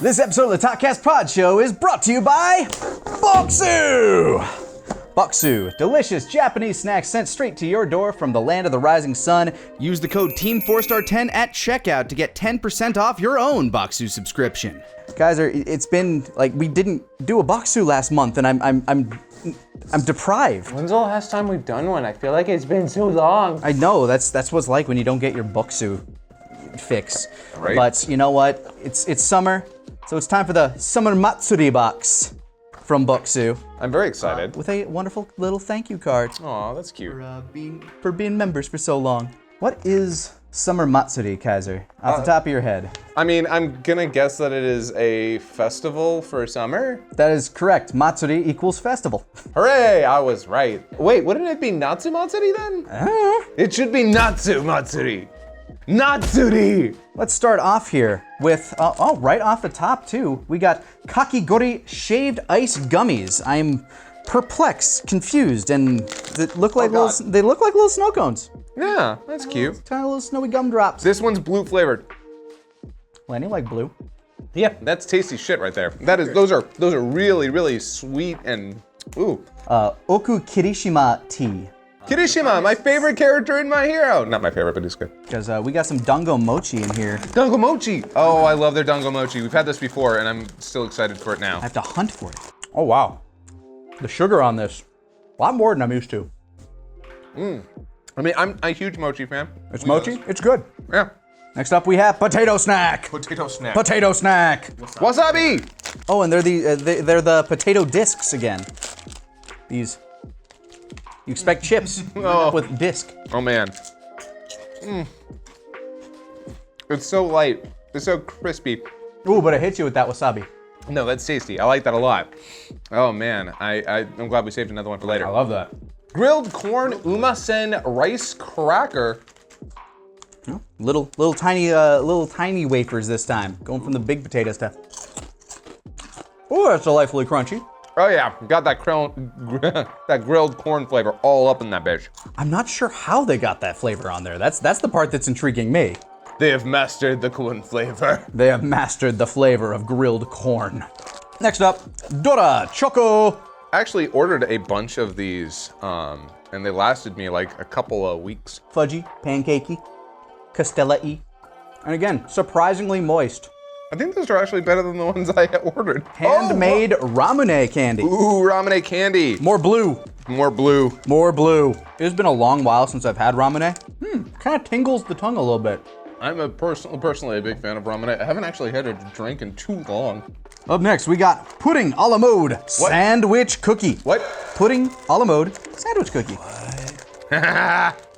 This episode of the Talkcast Podshow is brought to you by Bokksu! Bokksu, delicious Japanese snacks sent straight to your door from the land of the rising sun. Use the code TEAM4STAR10 at checkout to get 10% off your own Bokksu subscription. Guys, it's been like we didn't do a Bokksu last month, and I'm deprived. When's the last time we've done one? I feel like it's been so long. I know, that's what it's like when you don't get your Bokksu fix. Right. But you know what? It's summer, so it's time for the Summer Matsuri box from Bokksu I'm very excited. with a wonderful little thank you card Aw, that's cute. for being members for so long. What is Summer Matsuri, Kaiser? Off the top of your head. I mean, I'm gonna guess that it is a festival for summer. That is correct. Matsuri equals festival. Hooray, I was right. Wait, wouldn't it be Natsu Matsuri then? It should be Natsu Matsuri. Natsuri! Let's start off here with, right off the top too, we got Kakigori shaved ice gummies. I'm perplexed, confused, and they look like little snow cones. Yeah, that's cute. Tiny little snowy gumdrops. This one's blue flavored. Lenny like blue. Yeah, that's tasty shit right there. Those are really, really sweet and ooh. Oku Kirishima tea. Kirishima, my favorite character in My Hero. Not my favorite, but he's good. Because we got some dango mochi in here. Dango mochi. Oh, I love their dango mochi. We've had this before, and I'm still excited for it now. I have to hunt for it. Oh wow, the sugar on this, a lot more than I'm used to. I mean, I'm a huge mochi fan. It's mochi, it's good. Yeah. Next up we have potato snack. Potato snack. Potato snack. Wasabi! Oh, and they're the potato discs again. These, you expect chips with disc. Oh man. It's so light. It's so crispy. Ooh, but it hits you with that wasabi. No, that's tasty. I like that a lot. Oh man, I'm glad we saved another one for later. I love that. Grilled corn umasen rice cracker. Little tiny wafers this time. Going from the big potato stuff. Oh, that's delightfully crunchy. Oh yeah, got that grilled corn flavor all up in that bitch. I'm not sure how they got that flavor on there. That's the part that's intriguing me. They have mastered the corn flavor. They have mastered the flavor of grilled corn. Next up, Dora Choco. I actually ordered a bunch of these, and they lasted me like a couple of weeks. Fudgy, pancakey, Castella-y. And again, surprisingly moist. I think those are actually better than the ones I had ordered. Handmade ramune candy. Ooh, ramune candy. More blue. More blue. More blue. It's been a long while since I've had ramune. Kind of tingles the tongue a little bit. I'm personally a big fan of ramune. I haven't actually had a drink in too long. Up next, we got pudding a la mode sandwich cookie. What? Pudding a la mode sandwich cookie.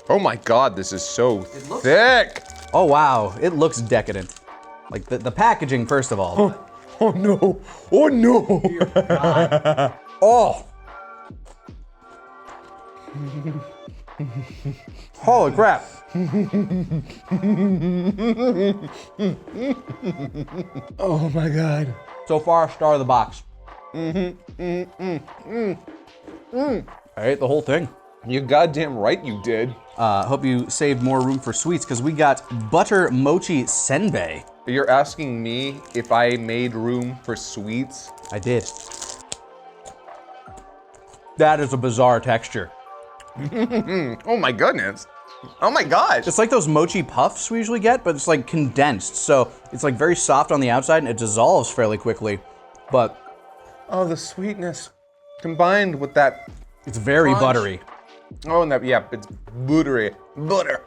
Oh my god, this is so thick. Oh wow, it looks decadent. Like the packaging, first of all. Oh no. Oh no. Oh. Holy crap. Oh my god. So far, star of the box. I ate the whole thing. You goddamn right you did. Hope you saved more room for sweets because we got butter mochi senbei. You're asking me if I made room for sweets? I did. That is a bizarre texture. Oh my goodness. Oh my gosh. It's like those mochi puffs we usually get, but it's like condensed. So it's like very soft on the outside and it dissolves fairly quickly. But Oh, the sweetness combined with that. it's very Crunch. buttery. Oh, and that, yeah, it's buttery. Butter.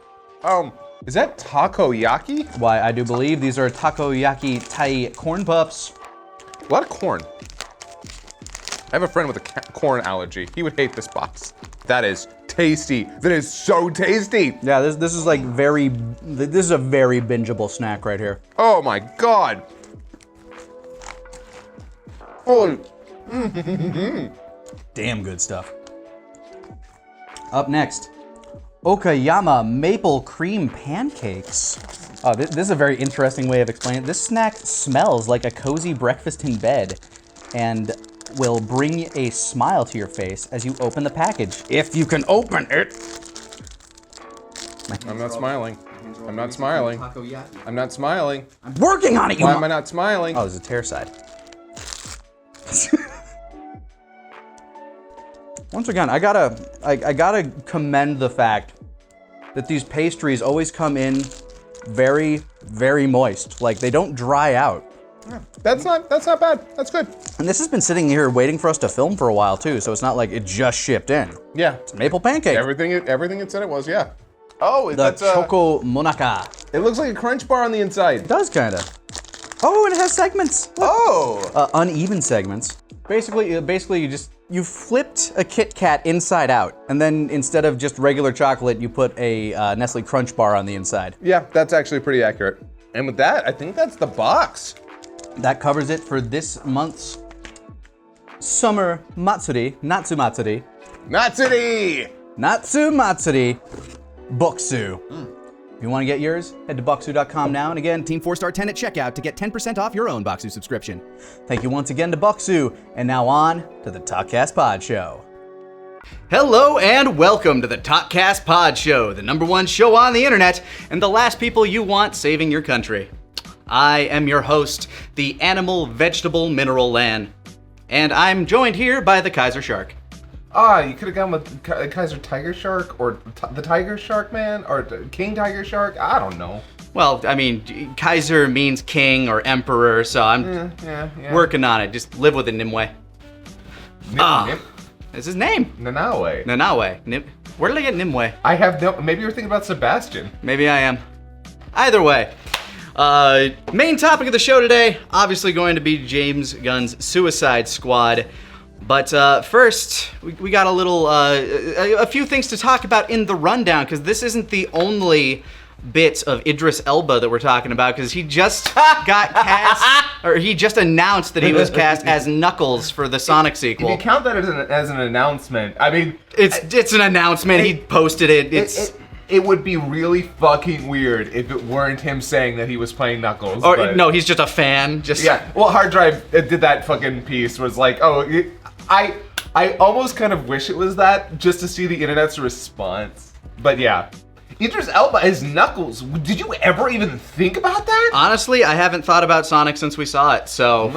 Is that takoyaki? Why, I do believe these are takoyaki Thai corn puffs. A lot of corn. I have a friend with a corn allergy. He would hate this box. That is tasty. That is so tasty. Yeah, this is like this is a very bingeable snack right here. Oh my god. Oh. Damn good stuff. Up next, Okayama maple cream pancakes. Oh, this is a very interesting way of explaining it. This snack smells like a cozy breakfast in bed and will bring a smile to your face as you open the package. If you can open it. I'm not smiling. I'm not smiling. I'm not smiling. I'm working on it, you Why am I not smiling? Oh, there's a tear side. Once again, I gotta commend the fact that these pastries always come in very, very moist. Like, they don't dry out. That's not bad. That's good. And this has been sitting here waiting for us to film for a while too, so it's not like it just shipped in. Yeah. It's a maple pancake. Everything it said it was, yeah. Oh, The that's Choco Monaca. it looks like a crunch bar on the inside. It does kinda. Oh, and it has segments. Look. Oh. Uneven segments. Basically, you flipped a Kit Kat inside out, and then instead of just regular chocolate, you put a Nestle Crunch bar on the inside. Yeah, that's actually pretty accurate. And with that, I think that's the box. That covers it for this month's Summer Matsuri, Natsu Matsuri, Natsuri! Natsu Matsuri, Bokksu. If you want to get yours, head to Bokksu.com now. And again, Team 4-Star 10 at checkout to get 10% off your own Bokksu subscription. Thank you once again to Bokksu. And now on to the Talkcast Podshow. Hello and welcome to the Talkcast Podshow, the #1 show on the internet and the last people you want saving your country. I am your host, the animal, vegetable, mineral Lan. And I'm joined here by the Kaiser Shark. You could have gone with Kaiser Tiger Shark, or the Tiger Shark Man, or King Tiger Shark. I don't know. Well, I mean, Kaiser means king or emperor, so I'm working on it. Just live with it, Nimue. That's his name. Nanawe. Nanawe. Where did I get Nimue? I have no. Maybe you're thinking about Sebastian. Maybe I am. Either way. Main topic of the show today, obviously going to be James Gunn's Suicide Squad. But first, we got a few things to talk about in the rundown, because this isn't the only bit of Idris Elba that we're talking about, because he just got cast, or he just announced that he was cast as Knuckles for the Sonic sequel. If you count that as an announcement, I mean... It's an announcement, he posted it, It would be really fucking weird if it weren't him saying that he was playing Knuckles. Or no, he's just a fan. Yeah, well, Hard Drive did that fucking piece, was like, I almost kind of wish it was that, just to see the internet's response. But yeah. Idris Elba as Knuckles. Did you ever even think about that? Honestly, I haven't thought about Sonic since we saw it, so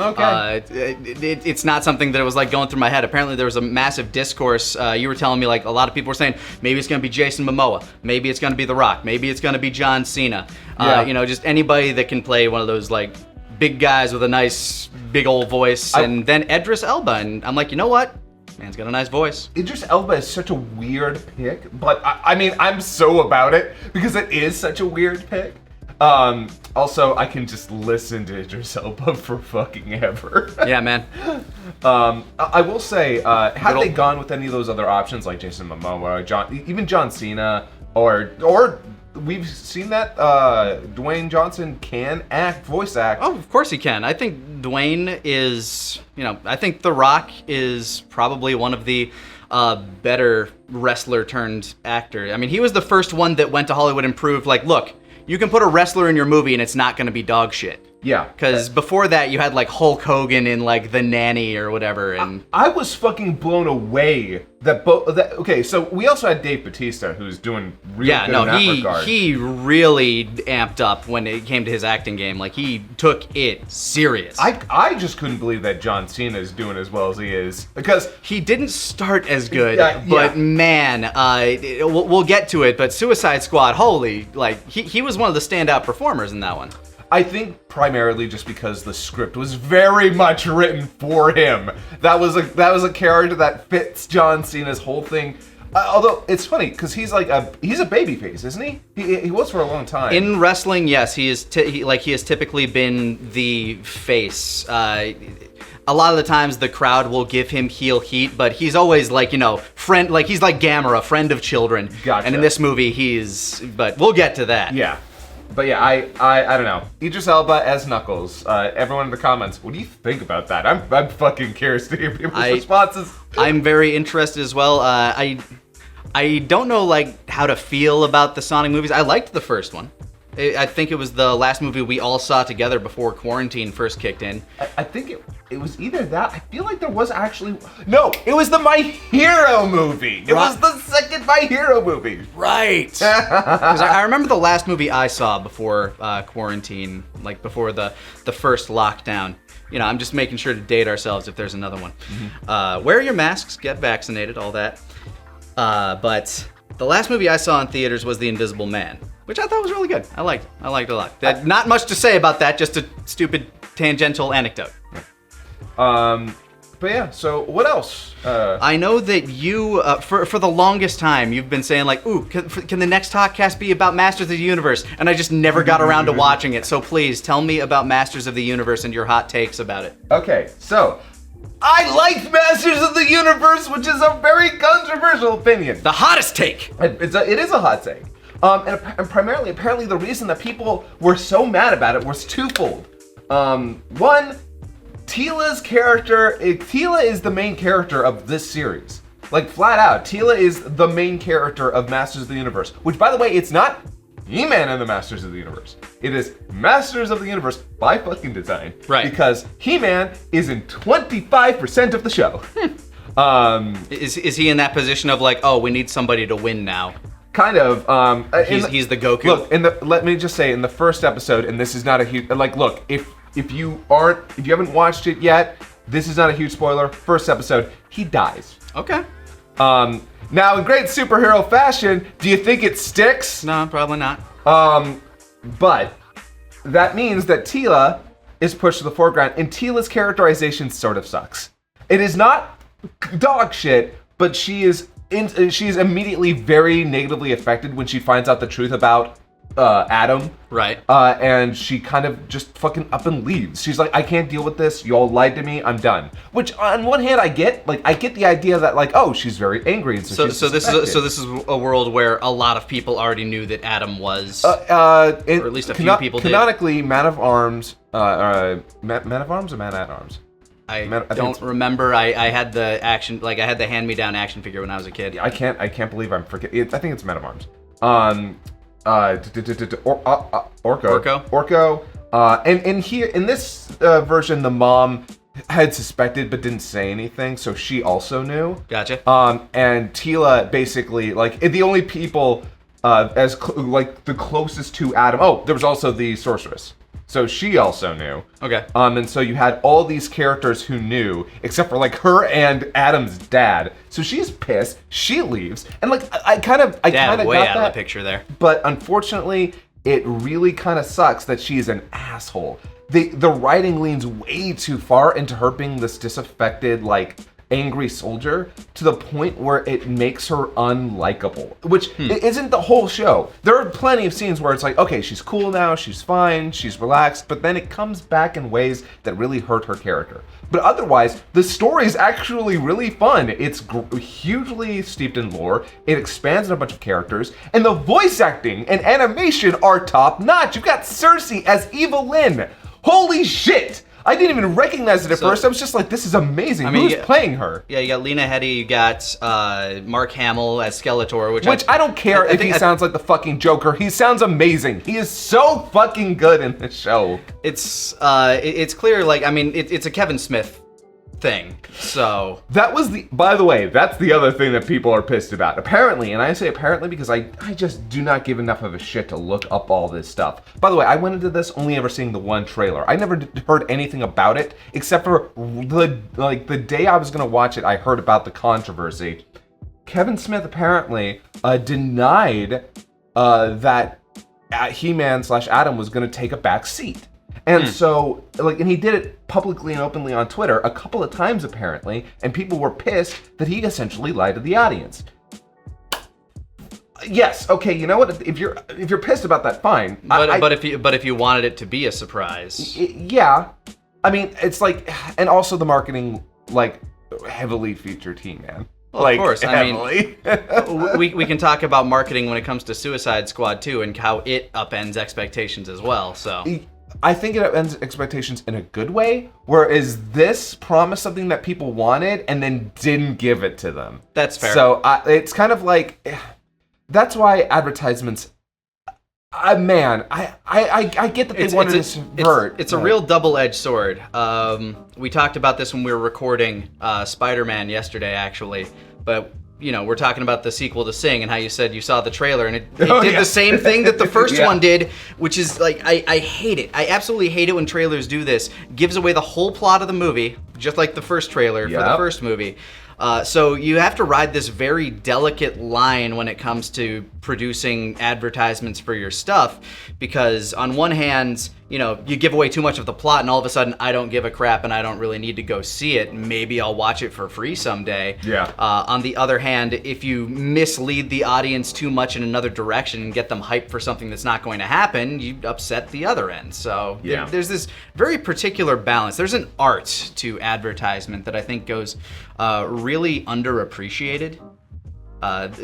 it's not something that was like going through my head. Apparently there was a massive discourse. You were telling me like a lot of people were saying maybe it's going to be Jason Momoa, maybe it's going to be The Rock, maybe it's going to be John Cena. You know, just anybody that can play one of those like big guys with a nice big old voice, and then Idris Elba, and I'm like, you know what? Man's got a nice voice. Idris Elba is such a weird pick, but I mean, I'm so about it because it is such a weird pick. Also, I can just listen to Idris Elba for fucking ever. Yeah, man. I will say, had they gone with any of those other options like Jason Momoa, even John Cena, or we've seen that Dwayne Johnson can voice act. Oh, of course he can. I think Dwayne is, I think The Rock is probably one of the better wrestler turned actor. I mean, he was the first one that went to Hollywood and proved, like, look, you can put a wrestler in your movie and it's not going to be dog shit. Yeah. Because before that, you had like Hulk Hogan in like The Nanny or whatever. And I was fucking blown away that okay, so we also had Dave Bautista, who's doing really good in that regard. He really amped up when it came to his acting game. Like, he took it serious. I just couldn't believe that John Cena is doing as well as he is, because he didn't start as good, but man, we'll get to it, but Suicide Squad, holy, like, he was one of the standout performers in that one. I think primarily just because the script was very much written for him. That was a character that fits John Cena's whole thing. Although it's funny because he's a baby face, isn't he? He was for a long time. In wrestling, yes, he is. He has typically been the face. A lot of the times the crowd will give him heel heat, but he's always like, friend, like he's like Gamera, friend of children. Gotcha. And in this movie, but we'll get to that. Yeah. But yeah, I don't know. Idris Elba as Knuckles. Everyone in the comments, what do you think about that? I'm fucking curious to hear people's responses. I'm very interested as well. I don't know like how to feel about the Sonic movies. I liked the first one. I think it was the last movie we all saw together before quarantine first kicked in. I think it was either that. I feel like there was actually... No, it was the My Hero movie. It was the second My Hero movie. Right. Because I remember the last movie I saw before quarantine, like before the first lockdown. You know, I'm just making sure to date ourselves if there's another one. Mm-hmm. Wear your masks, get vaccinated, all that. But the last movie I saw in theaters was The Invisible Man, which I thought was really good. I liked it a lot. Not much to say about that, just a stupid tangential anecdote. But yeah, so what else? I know that you, for the longest time, you've been saying like, ooh, can the next Talkcast be about Masters of the Universe? And I just never got around to watching it. So please, tell me about Masters of the Universe and your hot takes about it. Okay, so I liked Masters of the Universe, which is a very controversial opinion. The hottest take! It is a hot take. And primarily, apparently the reason that people were so mad about it was twofold. One, Teela's character, Teela is the main character of this series. Like, flat out, Teela is the main character of Masters of the Universe. Which, by the way, it's not He-Man and the Masters of the Universe. It is Masters of the Universe by fucking design. Right. Because He-Man is in 25% of the show. Is he in that position of like, oh, we need somebody to win now? Kind of. He's the Goku. Look, let me just say, in the first episode, and this is not a huge, like, look, if you haven't watched it yet, this is not a huge spoiler. First episode, he dies. Okay. Now, in great superhero fashion, do you think it sticks? No, probably not. But that means that Teela is pushed to the foreground, and Teela's characterization sort of sucks. It is not dog shit, but she is immediately very negatively affected when she finds out the truth about Adam. Right. And she kind of just fucking up and leaves. She's like, I can't deal with this. You all lied to me. I'm done. Which, on one hand, I get the idea that, like, oh, she's very angry. And so this is a world where a lot of people already knew that Adam was, or at least a few people did. Canonically, Man of Arms, Man of Arms or Man at Arms? I don't remember. I had the hand-me-down action figure when I was a kid. I can't believe I'm forgetting. I think it's Man of Arms. Orko. And here in this version, the mom had suspected but didn't say anything, so she also knew. Gotcha. And Teela basically, like, the only people the closest to Adam. Oh, there was also the sorceress. So she also knew. Okay. And so you had all these characters who knew, except for like her and Adam's dad. So she's pissed. She leaves, and like I kind of way got out that of the picture there. But unfortunately, it really kind of sucks that she's an asshole. The writing leans way too far into her being this disaffected, like, angry soldier to the point where it makes her unlikable, which isn't the whole show. There are plenty of scenes where it's like, okay, she's cool now, she's fine, she's relaxed, but then it comes back in ways that really hurt her character. But otherwise, the story is actually really fun. It's hugely steeped in lore, it expands on a bunch of characters, and the voice acting and animation are top notch. You've got Cersei as Eva Lynn. Holy shit! I didn't even recognize it at first. I was just like, this is amazing. Who's playing her? Yeah, you got Lena Headey, you got Mark Hamill as Skeletor, which I don't care if he sounds like the fucking Joker. He sounds amazing. He is so fucking good in this show. It's clear, like, I mean, it's a Kevin Smith thing, so... That was by the way, that's the other thing that people are pissed about. Apparently, and I say apparently because I just do not give enough of a shit to look up all this stuff. By the way, I went into this only ever seeing the one trailer. I never heard anything about it, except for the day I was gonna watch it, I heard about the controversy. Kevin Smith apparently denied that He-Man / Adam was gonna take a back seat. And so, and he did it publicly and openly on Twitter a couple of times apparently, and people were pissed that he essentially lied to the audience. Yes, okay, you know what? If you're pissed about that, fine. But if you wanted it to be a surprise, yeah. I mean, it's like, and also the marketing, like, heavily featured He-Man. Well, like, of course. Heavily. I mean, we can talk about marketing when it comes to Suicide Squad 2 and how it upends expectations as well. So. I think it ends expectations in a good way, whereas this promised something that people wanted and then didn't give it to them. That's fair. So it's kind of like, that's why advertisements Man, I get that they wanted to subvert. It's a real double-edged sword. We talked about this when we were recording Spider-Man yesterday, actually. But, we're talking about the sequel to Sing and how you said you saw the trailer and it did the same thing that the first one did, which is like, I hate it. I absolutely hate it when trailers do this. Gives away the whole plot of the movie, just like the first trailer for the first movie. So you have to ride this very delicate line when it comes to producing advertisements for your stuff, because on one hand, you give away too much of the plot and all of a sudden I don't give a crap and I don't really need to go see it. Maybe I'll watch it for free someday. Yeah. On the other hand, if you mislead the audience too much in another direction and get them hyped for something that's not going to happen, you upset the other end. So there's this very particular balance. There's an art to advertisement that I think goes really underappreciated,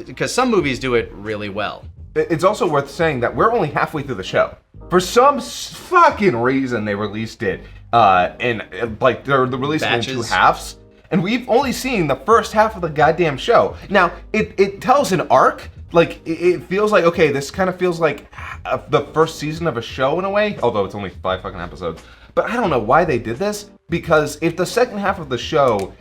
because some movies do it really well. It's also worth saying that we're only halfway through the show. For some fucking reason, they released it, and like they're releasing it in two halves, and we've only seen the first half of the goddamn show. Now, it tells an arc. Like, it feels like, okay, this kind of feels like the first season of a show in a way, although it's only 5 fucking episodes. But I don't know why they did this, because if the second half of the show,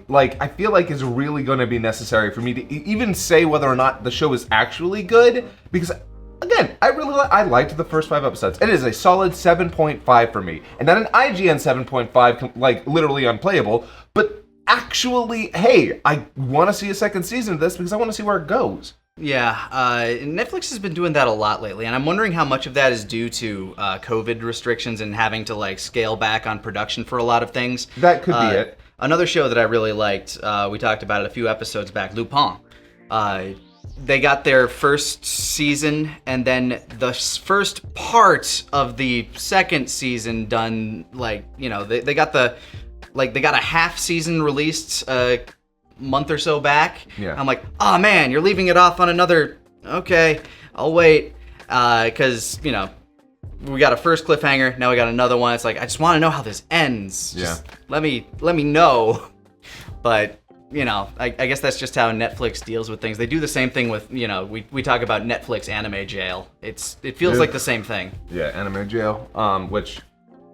I feel like is really going to be necessary for me to even say whether or not the show is actually good, because again, I liked the first 5 episodes. It is a solid 7.5 for me, and not an IGN 7.5, like literally unplayable, but actually, hey, I want to see a second season of this because I want to see where it goes. Yeah, Netflix has been doing that a lot lately, and I'm wondering how much of that is due to COVID restrictions and having to scale back on production for a lot of things. That could be it. Another show that I really liked, we talked about it a few episodes back, Lupin. They got their first season, and then the first part of the second season done. They got a half season released a month or so back. Yeah. I'm like, oh man, you're leaving it off on another. Okay, I'll wait, because we got a first cliffhanger. Now we got another one. It's like, I just want to know how this ends. Just let me know. But I guess that's just how Netflix deals with things. They do the same thing with, we talk about Netflix anime jail. It feels like the same thing. Yeah, anime jail, which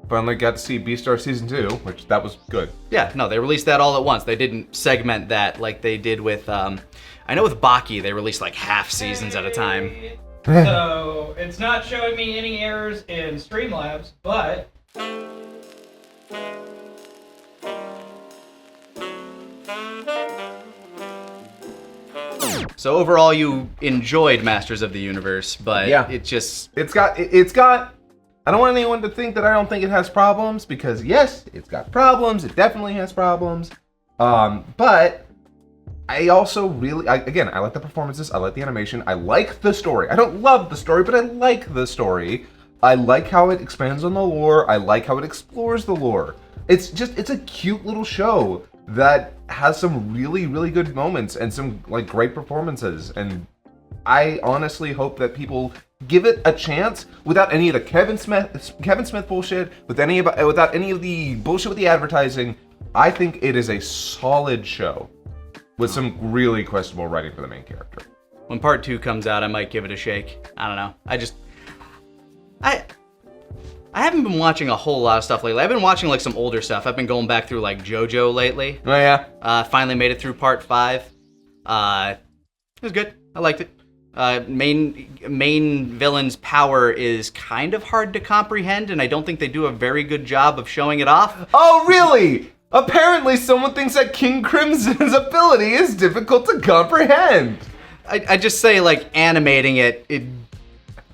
finally got to see Beastar Season 2, which that was good. Yeah, no, they released that all at once. They didn't segment that like they did with, I know with Baki, they released half seasons at a time. So, it's not showing me any errors in Streamlabs, but... So overall, you enjoyed Masters of the Universe, but it's got. I don't want anyone to think that I don't think it has problems, because yes, it's got problems. It definitely has problems. But I also I like the performances. I like the animation. I like the story. I don't love the story, but I like the story. I like how it expands on the lore. I like how it explores the lore. It's a cute little show that has some really, really good moments and some great performances. And I honestly hope that people give it a chance without any of the Kevin Smith bullshit, without any of the bullshit with the advertising. I think it is a solid show with some really questionable writing for the main character. When part 2 comes out, I might give it a shake. I don't know. I haven't been watching a whole lot of stuff lately. I've been watching some older stuff. I've been going back through JoJo lately. Oh yeah. Finally made it through part 5. It was good. I liked it. Main villain's power is kind of hard to comprehend, and I don't think they do a very good job of showing it off. Oh really? Apparently someone thinks that King Crimson's ability is difficult to comprehend. I just say animating it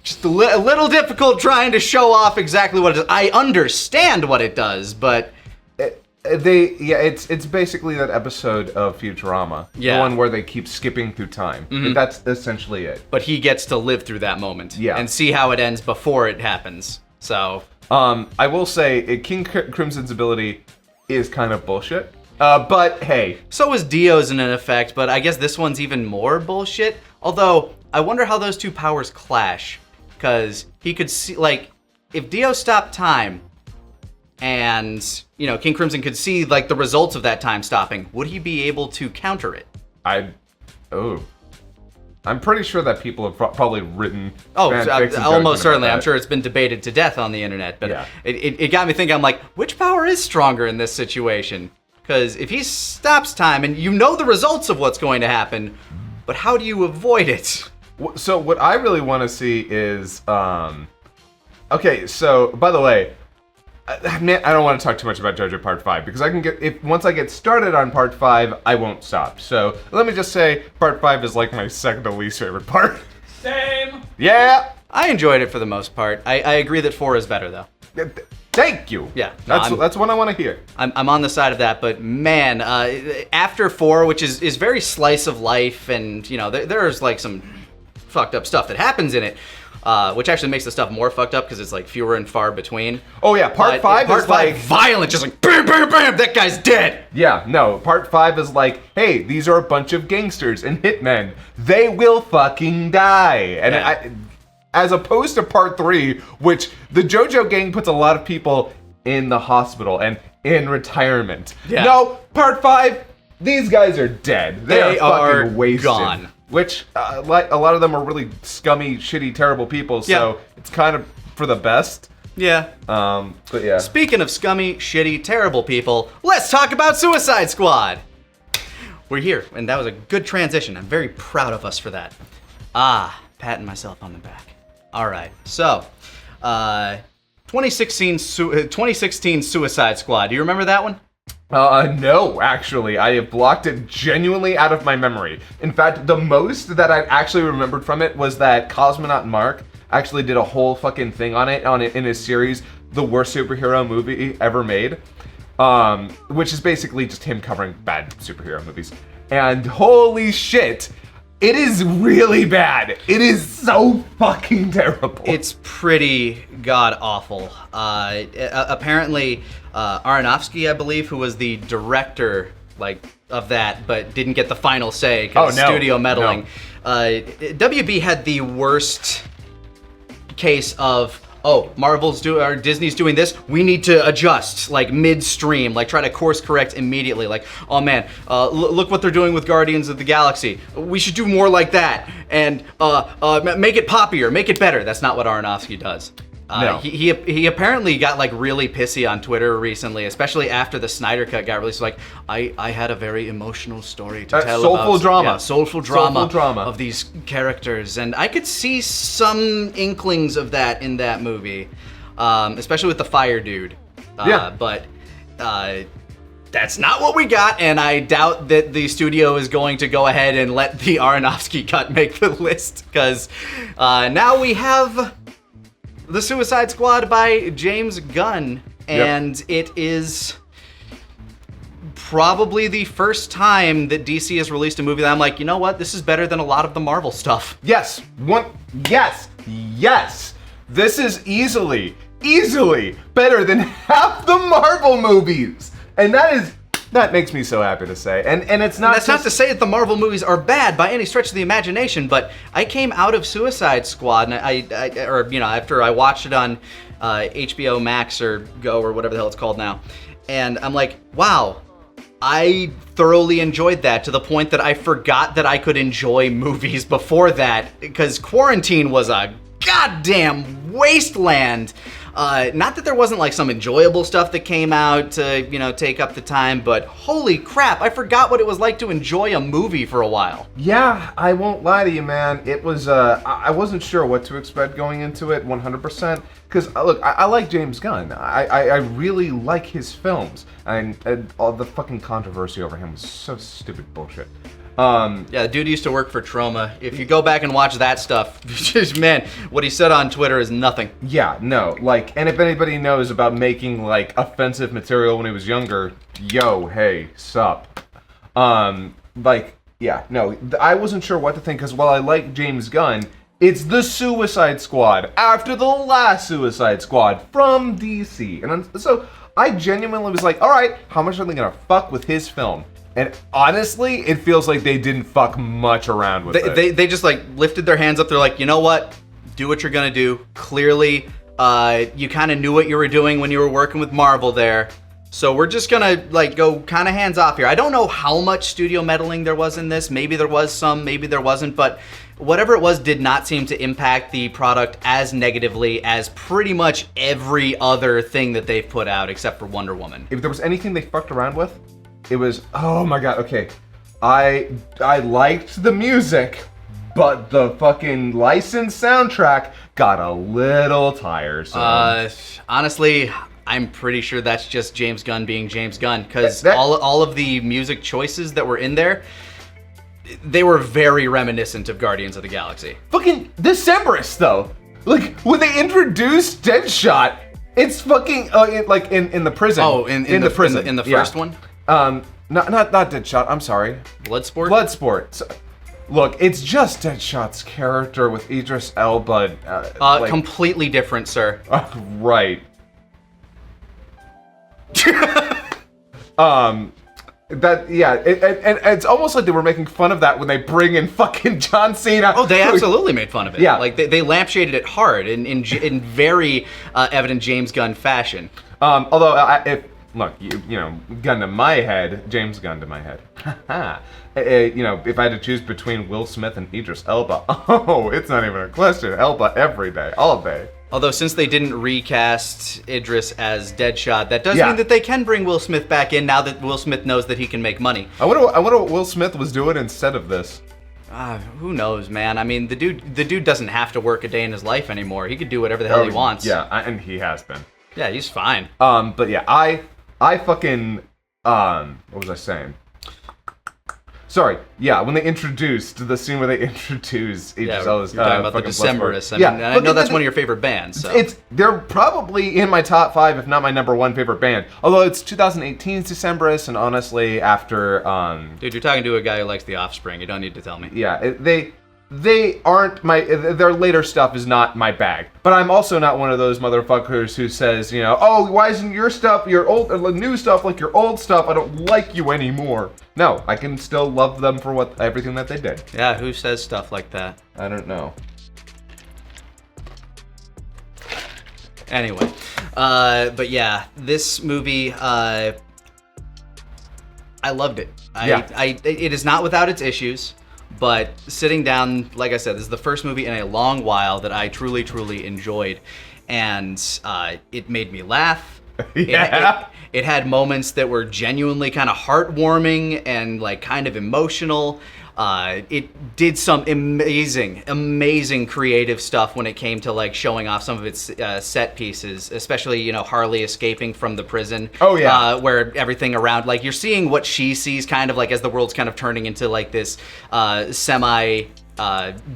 just a little difficult trying to show off exactly what it does. I understand what it does, but it's basically that episode of Futurama, the one where they keep skipping through time. Mm-hmm. That's essentially it. But he gets to live through that moment, and see how it ends before it happens. So, I will say King Crimson's ability is kind of bullshit. But hey, so is Dio's in effect, but I guess this one's even more bullshit. Although I wonder how those two powers clash. Because he could see, if Dio stopped time, and, King Crimson could see, the results of that time stopping, would he be able to counter it? I'm pretty sure that people have probably written Oh, fanfics and almost jokes certainly. about I'm that. sure it's been debated to death on the internet, but Yeah. it got me thinking. I'm like, which power is stronger in this situation? Because if he stops time and you know the results of what's going to happen, but how do you avoid it? So what I really want to see is, okay. So by the way, man, I don't want to talk too much about JoJo Part 5 because once I get started on Part 5, I won't stop. So let me just say, Part 5 is like my second to least favorite part. Same. Yeah. I enjoyed it for the most part. I agree that 4 is better though. Thank you. Yeah, no, That's what I want to hear. I'm on the side of that, but man, after 4, which is very slice of life, and you know there's like some fucked up stuff that happens in it, which actually makes the stuff more fucked up because it's like fewer and far between. Oh yeah, Part 5 is like violent, just like bam, bam, bam, that guy's dead. Yeah, no, Part 5 is like, hey, these are a bunch of gangsters and hitmen. They will fucking die. And Yeah. as opposed to Part 3, which the JoJo gang puts a lot of people in the hospital and in retirement. Yeah. No, Part 5, these guys are dead. They are fucking wasted. gone. Which, like, a lot of them are really scummy, shitty, terrible people, so Yeah. it's kind of for the best. Yeah. But yeah. Speaking of scummy, shitty, terrible people, let's talk about Suicide Squad. We're here, and that was a good transition. I'm very proud of us for that. Patting myself on the back. All right, so 2016 Suicide Squad. Do you remember that one? No, actually. I have blocked it genuinely out of my memory. In fact, the most that I actually remembered from it was that Cosmonaut Mark actually did a whole fucking thing on it in his series, The Worst Superhero Movie Ever Made, which is basically just him covering bad superhero movies. And holy shit, it is really bad. It is so fucking terrible. It's pretty god-awful. Apparently, Aronofsky, I believe, who was the director of that, but didn't get the final say because studio meddling. WB had the worst case of, Disney's doing this, we need to adjust, like midstream, like try to course correct immediately, like, oh man, look what they're doing with Guardians of the Galaxy, we should do more like that, and make it poppier, make it better. That's not what Aronofsky does. No. He apparently got like really pissy on Twitter recently, especially after the Snyder Cut got released. Like, I had a very emotional story to tell soulful about drama. Yeah, soulful drama drama of these characters, and I could see some inklings of that in that movie, especially with the fire dude. But that's not what we got, and I doubt that the studio is going to go ahead and let the Aronofsky cut make the list, because now we have The Suicide Squad by James Gunn, and it is probably the first time that DC has released a movie that I'm like, you know what, this is better than a lot of the Marvel stuff. Yes. This is easily better than half the Marvel movies. And that makes me so happy to say. And it's not That's not to say that the Marvel movies are bad by any stretch of the imagination, but I came out of Suicide Squad, and after I watched it on HBO Max or Go or whatever the hell it's called now, and I'm like, wow, I thoroughly enjoyed that to the point that I forgot that I could enjoy movies before that, because quarantine was a goddamn wasteland. Not that there wasn't like some enjoyable stuff that came out to, take up the time, but holy crap, I forgot what it was like to enjoy a movie for a while. Yeah, I won't lie to you, man. It was, I wasn't sure what to expect going into it 100%. Because, look, I like James Gunn. I really like his films. And all the fucking controversy over him was so stupid bullshit. Yeah, the dude used to work for Troma. If you go back and watch that stuff, man, what he said on Twitter is nothing. Yeah, no, and if anybody knows about making, offensive material when he was younger, yo, hey, sup. Yeah, no, I wasn't sure what to think, because while I like James Gunn, it's the Suicide Squad after the last Suicide Squad from DC. And so I genuinely was like, all right, how much are they going to fuck with his film? And honestly, it feels like they didn't fuck much around with it. They just lifted their hands up. They're like, you know what? Do what you're gonna do. Clearly, you kind of knew what you were doing when you were working with Marvel there. So we're just gonna like go kind of hands off here. I don't know how much studio meddling there was in this. Maybe there was some, maybe there wasn't, but whatever it was did not seem to impact the product as negatively as pretty much every other thing that they've put out except for Wonder Woman. If there was anything they fucked around with, it was, oh my god, okay. I liked the music, but the fucking licensed soundtrack got a little tiresome. Honestly, I'm pretty sure that's just James Gunn being James Gunn, because all of the music choices that were in there, they were very reminiscent of Guardians of the Galaxy. Fucking Decemberists, though. Like, when they introduced Deadshot, it's fucking, like, in the prison. Oh, in the prison. In the first one? Not Deadshot, I'm sorry. Bloodsport? Bloodsport. So, look, it's just Deadshot's character with Idris Elba. Completely different, sir. Right. It's almost like they were making fun of that when they bring in fucking John Cena. Oh, they absolutely made fun of it. Yeah. Like, they lampshaded it hard in very evident James Gunn fashion. Although, look, you know, gun to my head, James Gunn to my head. You know, if I had to choose between Will Smith and Idris Elba, oh, it's not even a question. Elba every day, all day. Although, since they didn't recast Idris as Deadshot, that does mean that they can bring Will Smith back in now that Will Smith knows that he can make money. I wonder what Will Smith was doing instead of this. Who knows, man? I mean, the dude doesn't have to work a day in his life anymore. He could do whatever the hell he wants. Yeah, and he has been. Yeah, he's fine. But yeah, I fucking, what was I saying? Sorry, yeah, when they introduced, the scene where they introduced Idris Elba's, you're talking about the Decemberists. I mean, I know that's one of your favorite bands, so. They're probably in my top 5, if not my number 1 favorite band. Although it's 2018's Decemberists, and honestly, after, Dude, you're talking to a guy who likes The Offspring, you don't need to tell me. Yeah, they aren't their later stuff is not my bag. But I'm also not one of those motherfuckers who says, you know, oh, why isn't your stuff, your old, new stuff like your old stuff? I don't like you anymore. No, I can still love them for everything that they did. Yeah, who says stuff like that? I don't know. Anyway, but yeah, this movie, I loved it. It is not without its issues. But sitting down, like I said, this is the first movie in a long while that I truly, truly enjoyed. And it made me laugh. Yeah. It had moments that were genuinely kind of heartwarming and like kind of emotional. It did some amazing creative stuff when it came to like showing off some of its set pieces, especially, you know, Harley escaping from the prison. Oh yeah. Where everything around, like, you're seeing what she sees kind of like as the world's kind of turning into like this semi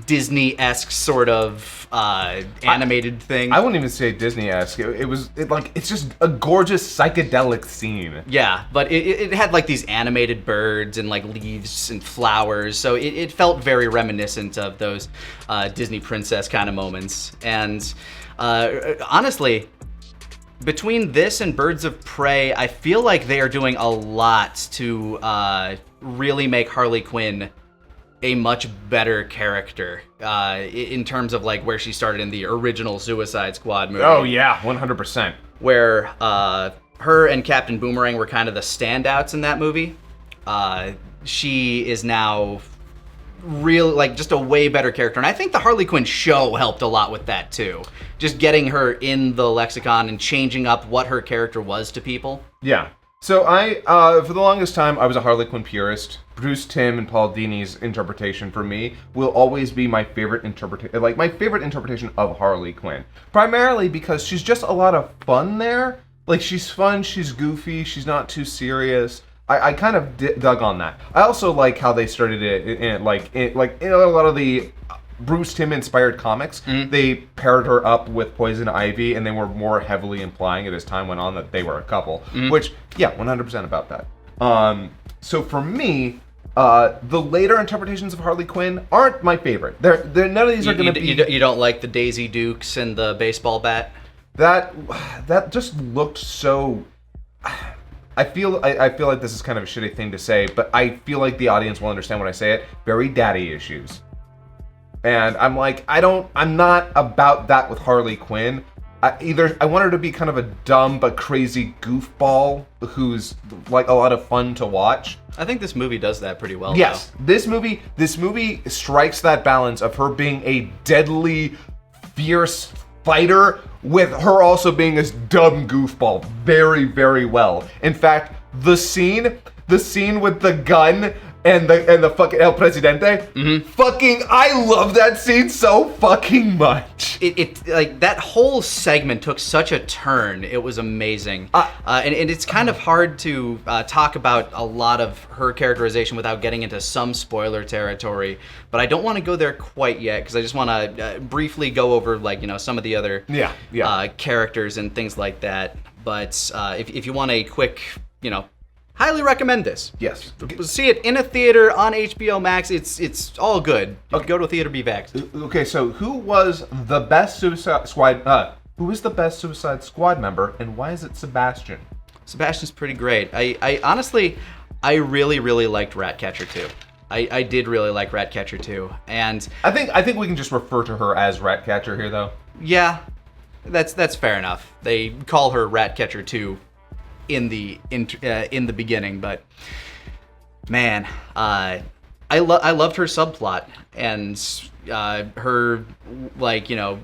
Disney-esque sort of animated thing. I wouldn't even say Disney-esque. It's just a gorgeous psychedelic scene. Yeah, but it had like these animated birds and like leaves and flowers, so it felt very reminiscent of those Disney princess kind of moments. And honestly, between this and Birds of Prey, I feel like they are doing a lot to really make Harley Quinn a much better character in terms of like where she started in the original Suicide Squad movie. Oh yeah, 100%. Where her and Captain Boomerang were kind of the standouts in that movie. She is now really like just a way better character, and I think the Harley Quinn show helped a lot with that too. Just getting her in the lexicon and changing up what her character was to people. Yeah. So I, for the longest time, I was a Harley Quinn purist. Bruce Timm and Paul Dini's interpretation for me will always be my favorite interpretation of Harley Quinn. Primarily because she's just a lot of fun there. Like, she's fun, she's goofy, she's not too serious. I kind of dug on that. I also like how they started it in a lot of the Bruce Timm inspired comics. Mm-hmm. They paired her up with Poison Ivy, and they were more heavily implying it as time went on that they were a couple. Mm-hmm. Which, yeah, 100% about that. So for me, the later interpretations of Harley Quinn aren't my favorite. They're none of these are going to be. You don't like the Daisy Dukes and the baseball bat? That just looked so. I feel like this is kind of a shitty thing to say, but I feel like the audience will understand when I say it. Very daddy issues. And I'm like, I'm not about that with Harley Quinn. I want her to be kind of a dumb but crazy goofball who's like a lot of fun to watch. I think this movie does that pretty well. Yes, this movie strikes that balance of her being a deadly, fierce fighter with her also being a dumb goofball very, very well. In fact, the scene with the gun and the fucking El Presidente, fucking, I love that scene so fucking much. It like that whole segment took such a turn. It was amazing, and it's kind of hard to talk about a lot of her characterization without getting into some spoiler territory. But I don't want to go there quite yet because I just want to briefly go over like some of the other characters and things like that. But if you want a quick highly recommend this. Yes. See it in a theater on HBO Max. It's all good. You can go to a theater, be vaxxed. Okay, so who was the best Suicide Squad? Who is the best Suicide Squad member, and why is it Sebastian? Sebastian's pretty great. I honestly, I really liked Ratcatcher 2. I did really like Ratcatcher 2, and I think we can just refer to her as Ratcatcher here, though. Yeah, that's fair enough. They call her Ratcatcher 2. In the beginning, but man, I loved her subplot and her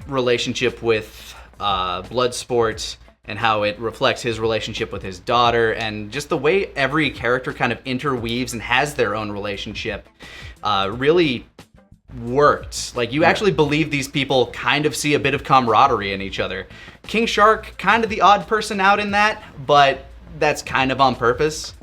relationship with Bloodsport and how it reflects his relationship with his daughter, and just the way every character kind of interweaves and has their own relationship really worked. Like, you actually believe these people kind of see a bit of camaraderie in each other. King Shark, kind of the odd person out in that, but that's kind of on purpose.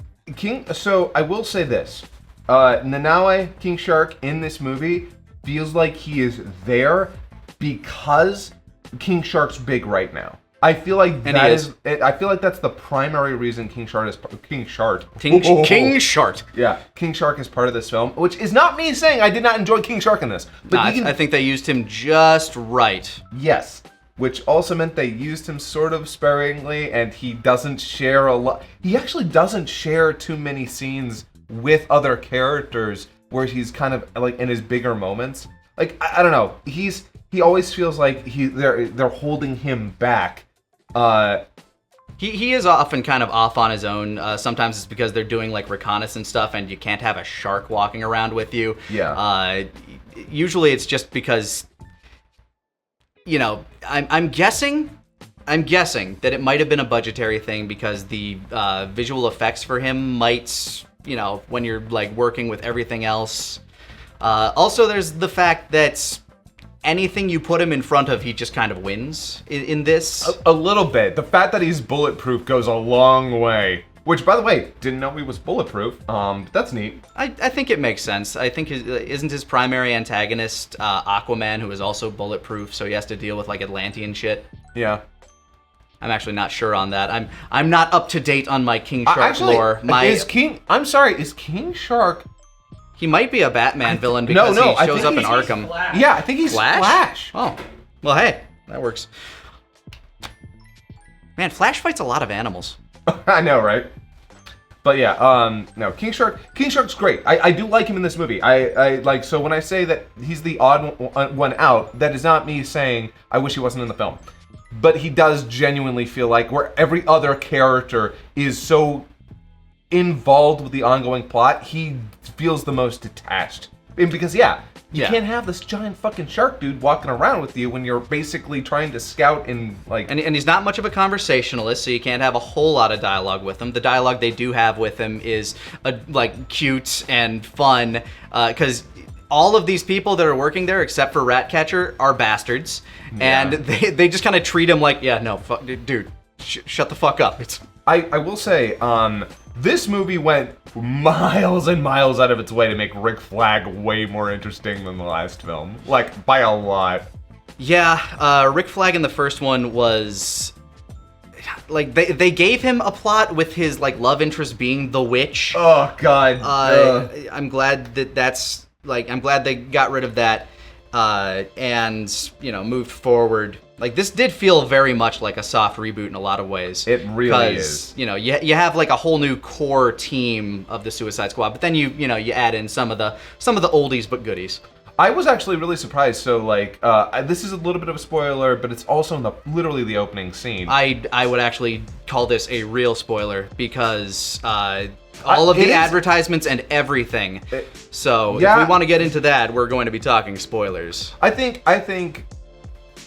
So I will say this. Nanaue, King Shark, in this movie feels like he is there because King Shark's big right now. I feel like I feel like that's the primary reason King Shark is King Shark. King Shark. Yeah, King Shark is part of this film, which is not me saying I did not enjoy King Shark in this. But I think they used him just right. Yes. Which also meant they used him sort of sparingly, and he doesn't share a lot. He actually doesn't share too many scenes with other characters where he's kind of like in his bigger moments. Like, I don't know. He always feels like they're holding him back. He is often kind of off on his own. Sometimes it's because they're doing like reconnaissance stuff, and you can't have a shark walking around with you. Yeah. Usually it's just because. I'm guessing that it might have been a budgetary thing because the visual effects for him might, when you're like working with everything else. Also, there's the fact that anything you put him in front of, he just kind of wins in this. A little bit. The fact that he's bulletproof goes a long way. Which, by the way, didn't know he was bulletproof. That's neat. I think it makes sense. I think isn't his primary antagonist Aquaman, who is also bulletproof, so he has to deal with like Atlantean shit. Yeah. I'm actually not sure on that. I'm not up to date on my King Shark lore. Is King Shark? He might be a Batman villain because he shows up in Arkham. Flash. Yeah, I think he's Flash. Oh, well, hey, that works. Man, Flash fights a lot of animals. I know, right? But yeah, no, King Shark's great. I do like him in this movie. I like, so when I say that he's the odd one out, that is not me saying I wish he wasn't in the film. But he does genuinely feel like where every other character is so involved with the ongoing plot, he feels the most detached. And because, you can't have this giant fucking shark dude walking around with you when you're basically trying to scout and like... And he's not much of a conversationalist, so you can't have a whole lot of dialogue with him. The dialogue they do have with him is like cute and fun, because all of these people that are working there, except for Ratcatcher, are bastards. Yeah. And they just kind of treat him like, fuck, dude, shut the fuck up. I will say, this movie went miles and miles out of its way to make Rick Flag way more interesting than the last film. Like, by a lot. Yeah, Rick Flag in the first one was... Like, they gave him a plot with his, like, love interest being the witch. Oh, God. I'm glad that's... Like, I'm glad they got rid of that and, moved forward. Like, this did feel very much like a soft reboot in a lot of ways. It really is. You have like a whole new core team of the Suicide Squad, but then you add in some of the oldies but goodies. I was actually really surprised. So, like, this is a little bit of a spoiler, but it's also in literally the opening scene. I would actually call this a real spoiler because all of the advertisements and everything. So if we want to get into that, we're going to be talking spoilers. I think.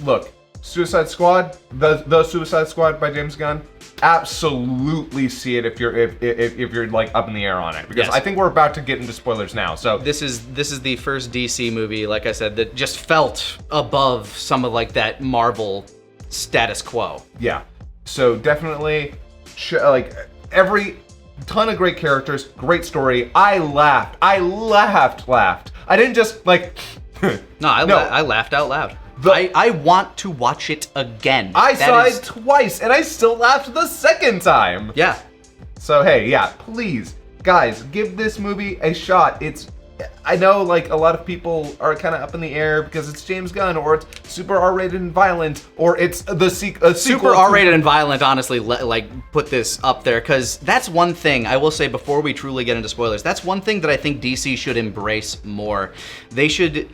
Look, Suicide Squad, the Suicide Squad by James Gunn. Absolutely see it if you're like up in the air on it, because I think we're about to get into spoilers now. So this is the first DC movie, like I said, that just felt above some of like that Marvel status quo. Yeah, so definitely like every ton of great characters, great story. I laughed. I didn't just like I laughed out loud. I want to watch it again. I saw it twice, and I still laughed the second time. Yeah. So, hey, please, guys, give this movie a shot. I know, like, a lot of people are kind of up in the air because it's James Gunn, or it's super R-rated and violent, or it's the sequel. Super R-rated and violent, honestly, like, put this up there, because that's one thing, I will say before we truly get into spoilers, that's one thing that I think DC should embrace more. They should,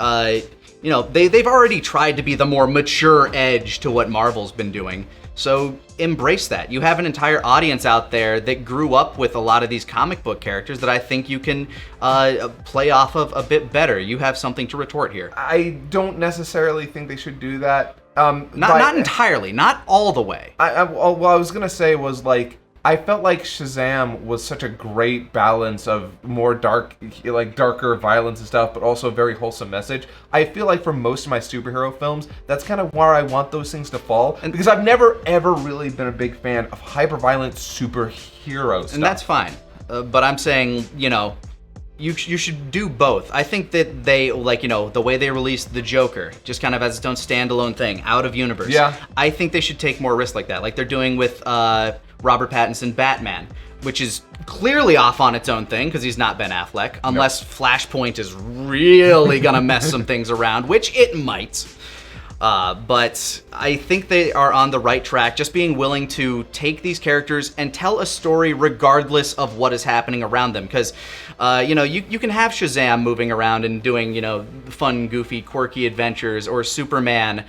they've already tried to be the more mature edge to what Marvel's been doing. So embrace that. You have an entire audience out there that grew up with a lot of these comic book characters that I think you can play off of a bit better. You have something to retort here. I don't necessarily think they should do that. Not entirely, not all the way. What I was gonna say was, like, I felt like Shazam was such a great balance of more darker violence and stuff, but also a very wholesome message. I feel like for most of my superhero films, that's kind of where I want those things to fall. And because I've never, ever really been a big fan of hyper-violent superhero stuff. And that's fine. But I'm saying, you should do both. I think that they, the way they released the Joker, just kind of as its own standalone thing, out of universe. Yeah. I think they should take more risks like that, like they're doing with Robert Pattinson Batman, which is clearly off on its own thing because he's not Ben Affleck, unless Flashpoint is really gonna mess some things around, which it might. But I think they are on the right track, just being willing to take these characters and tell a story regardless of what is happening around them. Because, you can have Shazam moving around and doing, fun, goofy, quirky adventures, or Superman,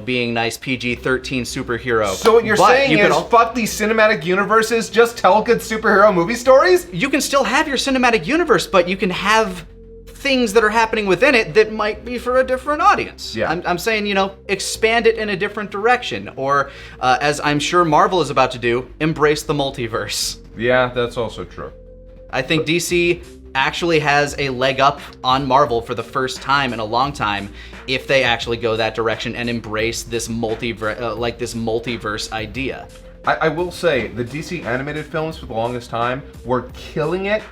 being nice PG-13 superhero. So what you're saying is, fuck these cinematic universes, just tell good superhero movie stories? You can still have your cinematic universe, but you can have things that are happening within it that might be for a different audience. Yeah. I'm saying, expand it in a different direction, or as I'm sure Marvel is about to do, embrace the multiverse. Yeah, that's also true. I think DC actually has a leg up on Marvel for the first time in a long time if they actually go that direction and embrace this multiverse idea. I will say, the DC animated films for the longest time were killing it.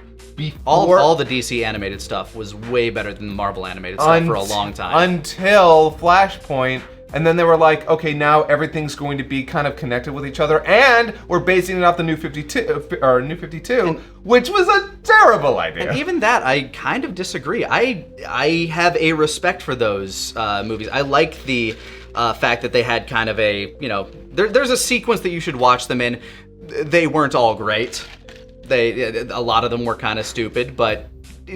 All the DC animated stuff was way better than the Marvel animated stuff for a long time. Until Flashpoint, and then they were like, okay, now everything's going to be kind of connected with each other, and we're basing it off the New 52, which was a terrible idea. And even that, I kind of disagree. I have a respect for those movies. I like the fact that they had kind of a, there's a sequence that you should watch them in. They weren't all great. A lot of them were kind of stupid, but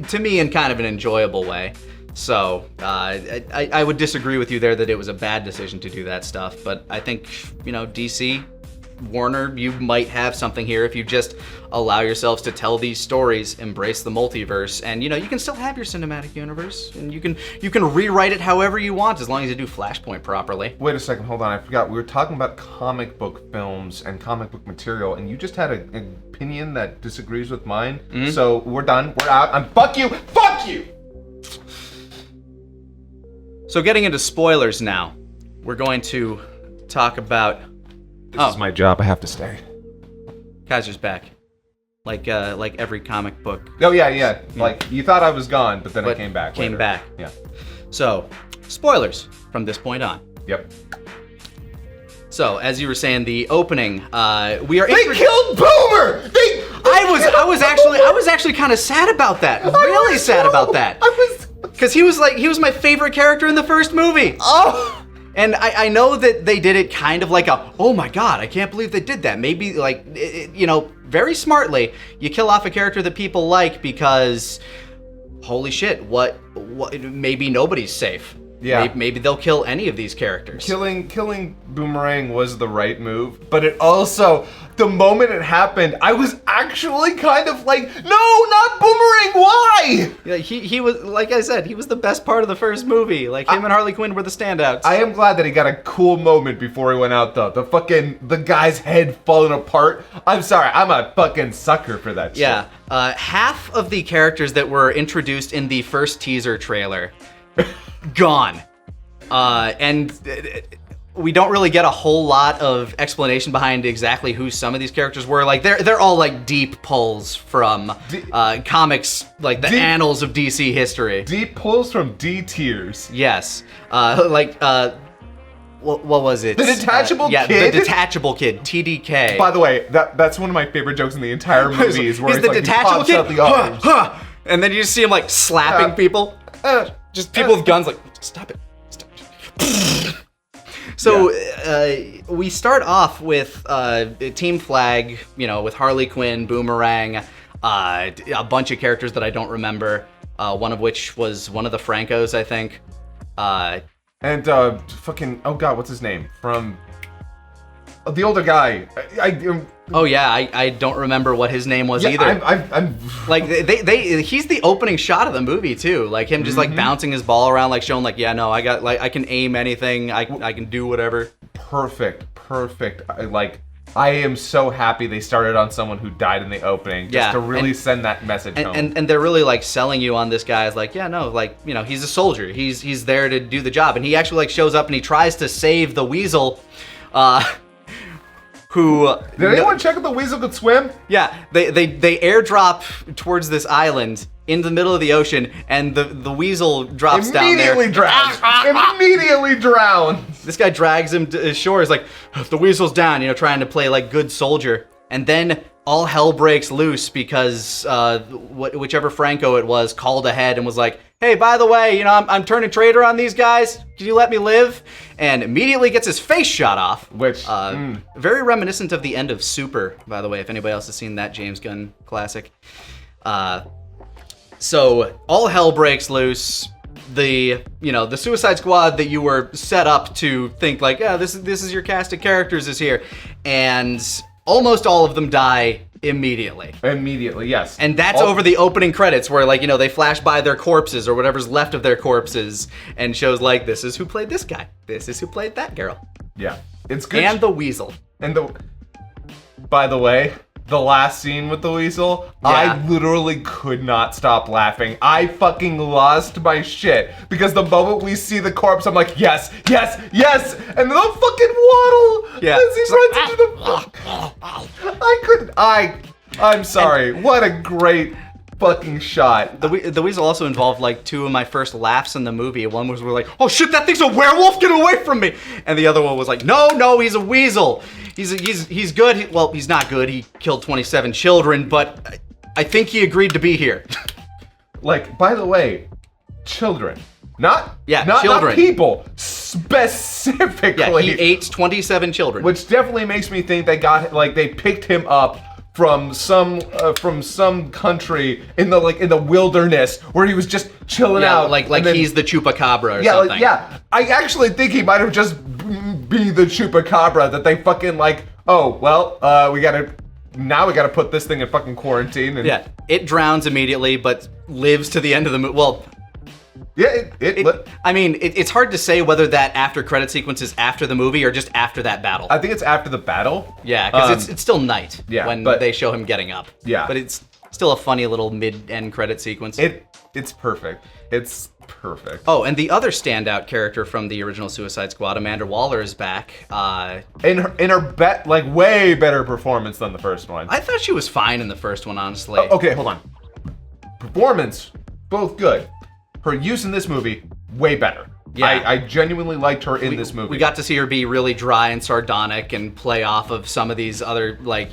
to me in kind of an enjoyable way. So I would disagree with you there that it was a bad decision to do that stuff. But I think, DC, Warner, you might have something here if you just allow yourselves to tell these stories, embrace the multiverse, and you can still have your cinematic universe, and you can rewrite it however you want as long as you do Flashpoint properly. Wait a second, hold on, I forgot. We were talking about comic book films and comic book material, and you just had an opinion that disagrees with mine. Mm-hmm. So we're done. We're out. Fuck you. So getting into spoilers now, we're going to talk about. This is my job. I have to stay. Kaiser's back, like every comic book. Oh yeah. Like you thought I was gone, but then I came back. Came back. Yeah. So, spoilers from this point on. Yep. So, as you were saying, the opening, we are. They killed Boomer. I was actually kind of sad about that. Really sad about that. Because he was my favorite character in the first movie. Oh. And I know that they did it kind of like oh my god, I can't believe they did that. Maybe very smartly, you kill off a character that people like because holy shit, what maybe nobody's safe. Yeah. Maybe they'll kill any of these characters. Killing Boomerang was the right move, but it also, the moment it happened, I was actually kind of like, no, not Boomerang, why? Yeah, he was, like I said, he was the best part of the first movie. Like, him and Harley Quinn were the standouts. I am glad that he got a cool moment before he went out, though. The guy's head falling apart. I'm sorry, I'm a fucking sucker for that shit. Yeah, half of the characters that were introduced in the first teaser trailer, gone. And we don't really get a whole lot of explanation behind exactly who some of these characters were. Like, they're all like deep pulls from comics, like the annals of DC history. Deep pulls from D tiers. Yes. What was it? The detachable kid? Yeah, the detachable kid, TDK. By the way, that's one of my favorite jokes in the entire movie is where He's it's the like detachable he pops kid, out the arms. and then you just see him like slapping people. Just people with guns like, stop it. Stop it. So we start off with Team Flag, with Harley Quinn, Boomerang, a bunch of characters that I don't remember, one of which was one of the Francos, I think. And fucking, oh god, what's his name? From the older guy. Oh yeah, I don't remember what his name was either. I'm like he's the opening shot of the movie too. Like him just like bouncing his ball around, like showing like, yeah, no, I got like I can aim anything, I can do whatever. Perfect. I am so happy they started on someone who died in the opening, just to really send that message home. And they're really like selling you on this guy as like, yeah, no, like, he's a soldier. He's there to do the job, and he actually like shows up and he tries to save the Weasel. Who did anyone check if the Weasel could swim? Yeah, they airdrop towards this island in the middle of the ocean, and the Weasel drops down there. Immediately drowns. This guy drags him to shore. He's like, the Weasel's down, trying to play like good soldier. And then all hell breaks loose because whichever Franco it was called ahead and was like, hey, by the way, I'm turning traitor on these guys. Can you let me live? And immediately gets his face shot off. Which, very reminiscent of the end of Super, by the way, if anybody else has seen that James Gunn classic. So all hell breaks loose. The Suicide Squad that you were set up to think like, yeah, this is your cast of characters is here, and almost all of them die immediately. Immediately, yes. And that's over the opening credits where like, they flash by their corpses or whatever's left of their corpses and shows like, this is who played this guy. This is who played that girl. Yeah. It's good. And the Weasel. By the way, the last scene with the Weasel, yeah. I literally could not stop laughing. I fucking lost my shit because the moment we see the corpse, I'm like, yes, yes, yes, and the fucking waddle as he runs into the. I'm sorry. What a great fucking shot. The Weasel also involved like two of my first laughs in the movie. One was we're like, oh shit, that thing's a werewolf, get away from me. And the other one was like, no, he's a weasel. He's good. He's not good. He killed 27 children, but I think he agreed to be here. Like, by the way, children. Not children. Not people. Specifically. Yeah, he ate 27 children. Which definitely makes me think they picked him up from some country in the wilderness where he was just chilling out. Like he's the chupacabra or something. I actually think he might have just be the chupacabra that they fucking like, we gotta put this thing in fucking quarantine. And yeah, it drowns immediately but lives to the end of the movie. Well, yeah, it's hard to say whether that after credit sequence is after the movie or just after that battle. I think it's after the battle. Yeah, because it's still night when but they show him getting up. Yeah. But it's still a funny little mid-end credit sequence. It's perfect. It's perfect. Oh, and the other standout character from the original Suicide Squad, Amanda Waller, is back. In her way better performance than the first one. I thought she was fine in the first one, honestly. Okay, hold on. Performance, both good. Her use in this movie, way better. Yeah. I genuinely liked her in this movie. We got to see her be really dry and sardonic and play off of some of these other, like,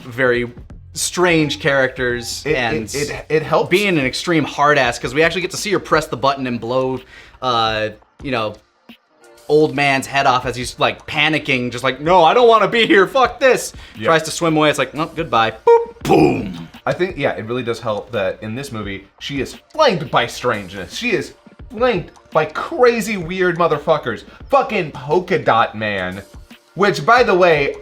very strange characters. It helps. Being an extreme hard ass, because we actually get to see her press the button and blow, old man's head off as he's like panicking, just like, no, I don't want to be here, fuck this. Yep. Tries to swim away, it's like, no, goodbye. Boop, boom. I think, yeah, it really does help that in this movie, she is flanked by strangeness. She is flanked by crazy, weird motherfuckers. Fucking Polka Dot Man. Which, by the way,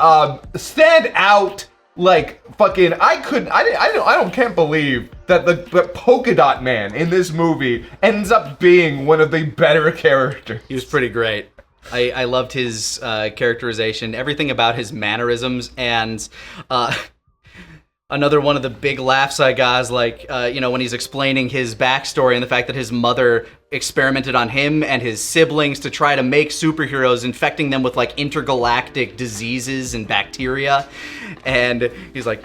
stand out like fucking, can't believe that the Polka Dot Man in this movie ends up being one of the better characters. He was pretty great. I loved his characterization, everything about his mannerisms, and another one of the big laughs I got is like, when he's explaining his backstory and the fact that his mother experimented on him and his siblings to try to make superheroes, infecting them with like intergalactic diseases and bacteria. And he's like,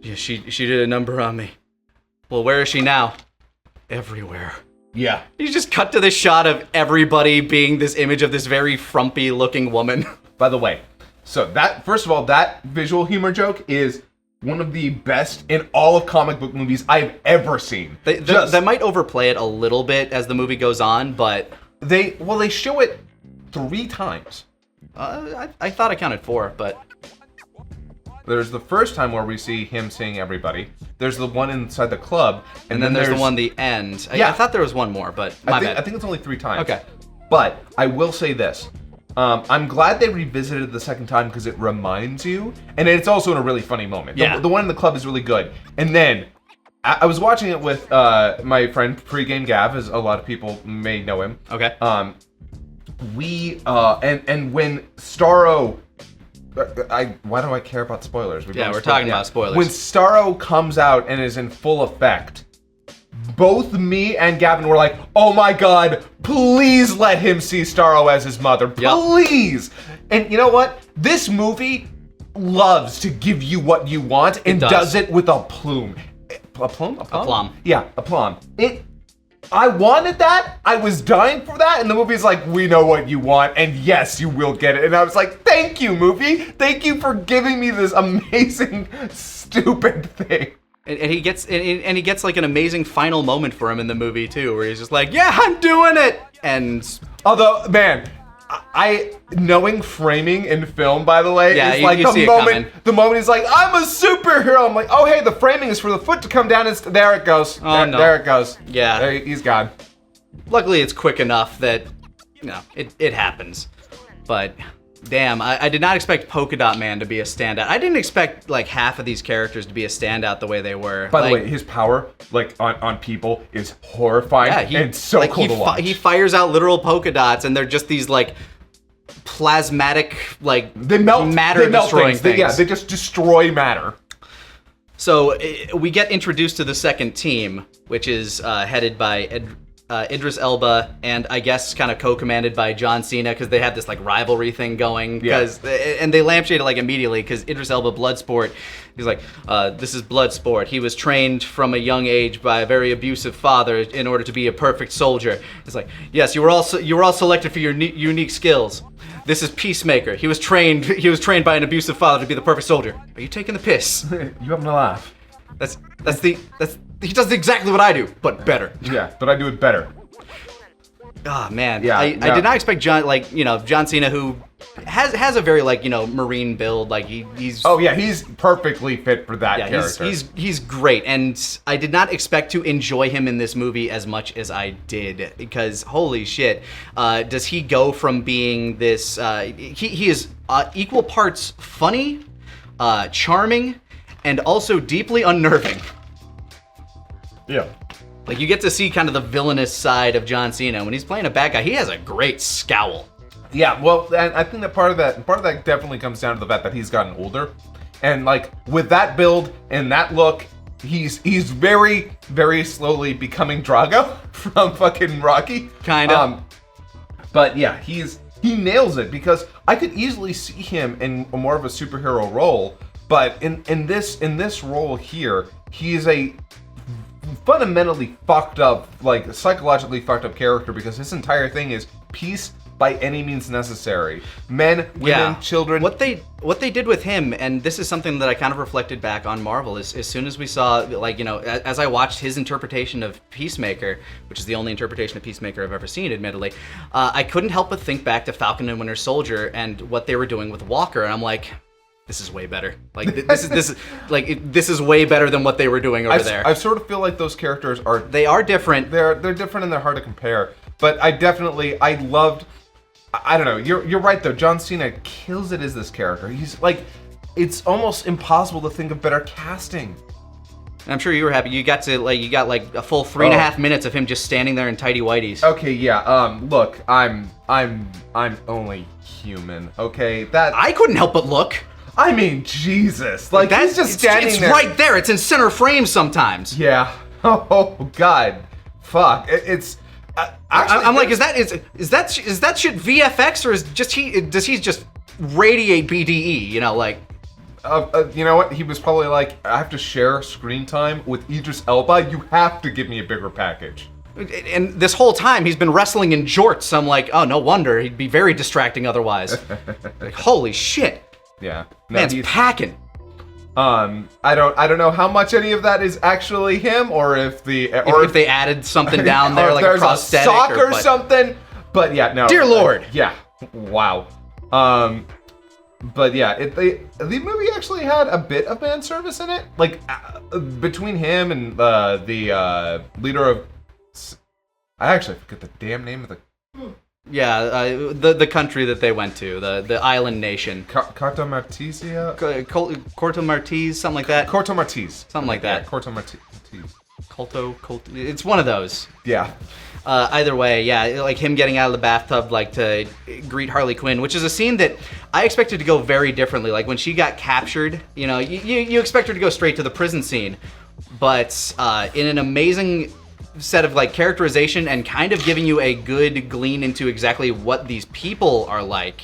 yeah, she did a number on me. Well, where is she now? Everywhere. Yeah. You just cut to this shot of everybody being this image of this very frumpy looking woman. By the way, so that, first of all, that visual humor joke is one of the best in all of comic book movies I've ever seen. They might overplay it a little bit as the movie goes on, but they show it 3 times. I thought I counted 4, but There's the first time where we see him seeing everybody. There's the one inside the club, and then there's the one the end. Yeah. I thought there was one more, but my bad. I think it's only 3 times. Okay. But I will say this. I'm glad they revisited it the second time because it reminds you, and it's also in a really funny moment. Yeah. The one in the club is really good. And then, I was watching it with my friend Pregame Gav, as a lot of people may know him. Okay. And when Starro, why do I care about spoilers? We're talking about spoilers. When Starro comes out and is in full effect, both me and Gavin were like, oh my god, please let him see Starro as his mother. Please! Yep. And you know what? This movie loves to give you what you want and does it with a plume. A plume? A plum? Yeah, a plum. I wanted that. I was dying for that. And the movie's like, we know what you want. And yes, you will get it. And I was like, thank you, movie. Thank you for giving me this amazing, stupid thing. And he gets like an amazing final moment for him in the movie too, where he's just like, yeah, I'm doing it. And although, man, I knowing framing in film, by the way, yeah, is like the moment he's like, I'm a superhero. I'm like, oh hey, the framing is for the foot to come down. And there it goes. Oh no, there it goes. Yeah, he's gone. Luckily, it's quick enough that it happens. But damn, I did not expect Polka Dot Man to be a standout. I didn't expect like half of these characters to be a standout the way they were. By the way, his power like on people is horrifying and so cool to watch. He fires out literal polka dots, and they're just these like plasmatic like they melt matter destroying things. They just destroy matter. So we get introduced to the second team, which is headed by Idris Elba, and I guess kind of co-commanded by John Cena, because they have this like rivalry thing going. And they lampshade it like immediately, because Idris Elba, Bloodsport, he's like, this is Bloodsport. He was trained from a young age by a very abusive father in order to be a perfect soldier. It's like, yes, you were all selected for your unique skills. This is Peacemaker. He was trained by an abusive father to be the perfect soldier. Are you taking the piss? You having a laugh? He does exactly what I do, but better. Yeah, but I do it better. Oh man, yeah, I did not expect John Cena, who has a very marine build. Like he's he's perfectly fit for that character. He's great, and I did not expect to enjoy him in this movie as much as I did, because holy shit, does he go from being this? He is equal parts funny, charming, and also deeply unnerving. Yeah. Like, you get to see kind of the villainous side of John Cena. When he's playing a bad guy, he has a great scowl. Yeah, well, and I think that part of that definitely comes down to the fact that he's gotten older. And, like, with that build and that look, he's very, very slowly becoming Drago from fucking Rocky. Kind of. But, yeah, he nails it, because I could easily see him in more of a superhero role. But in this role here, he is a fundamentally fucked up, like psychologically fucked up character, because his entire thing is peace, by any means necessary. Men, women, children. What they did with him, and this is something that I kind of reflected back on Marvel, is as soon as we saw, like, you know, as I watched his interpretation of Peacemaker, which is the only interpretation of Peacemaker I've ever seen, admittedly, I couldn't help but think back to Falcon and Winter Soldier and what they were doing with Walker, and I'm like, this is way better. Like this is way better than what they were doing over there. I sort of feel like those characters are different. They're different and they're hard to compare. But I loved. I don't know. You're right though. John Cena kills it as this character. He's like, it's almost impossible to think of better casting. I'm sure you were happy. You got like a full 3.5 minutes of him just standing there in tighty whities. Okay, yeah. Look, I'm only human. Okay, that I couldn't help but look. I mean, Jesus. Like, he's just standing there. It's right there. It's in center frame sometimes. Yeah. Oh, God. Fuck. It's... actually, I'm like, is that shit VFX, or does he just radiate BDE? You know, like... you know what? He was probably like, I have to share screen time with Idris Elba. You have to give me a bigger package. And this whole time, he's been wrestling in jorts. I'm like, oh, no wonder. He'd be very distracting otherwise. Like, holy shit. Yeah. No, Man's packing. I don't know how much any of that is actually him, or if if they added something down there, like a prosthetic, a sock or something. But yeah, no. Dear Lord. Yeah. Wow. But yeah, the movie actually had a bit of fan service in it, like between him and the leader of. I actually forget the damn name of the. Yeah, the country that they went to, the island nation. Corto Maltese? Corto Maltese, something like that. Corto Maltese. Something like that. Yeah, Corto Maltese. Colto, it's one of those. Yeah. Either way, yeah, like him getting out of the bathtub, like to greet Harley Quinn, which is a scene that I expected to go very differently. Like when she got captured, you know, you expect her to go straight to the prison scene, but in an amazing set of like characterization and kind of giving you a good glean into exactly what these people are like.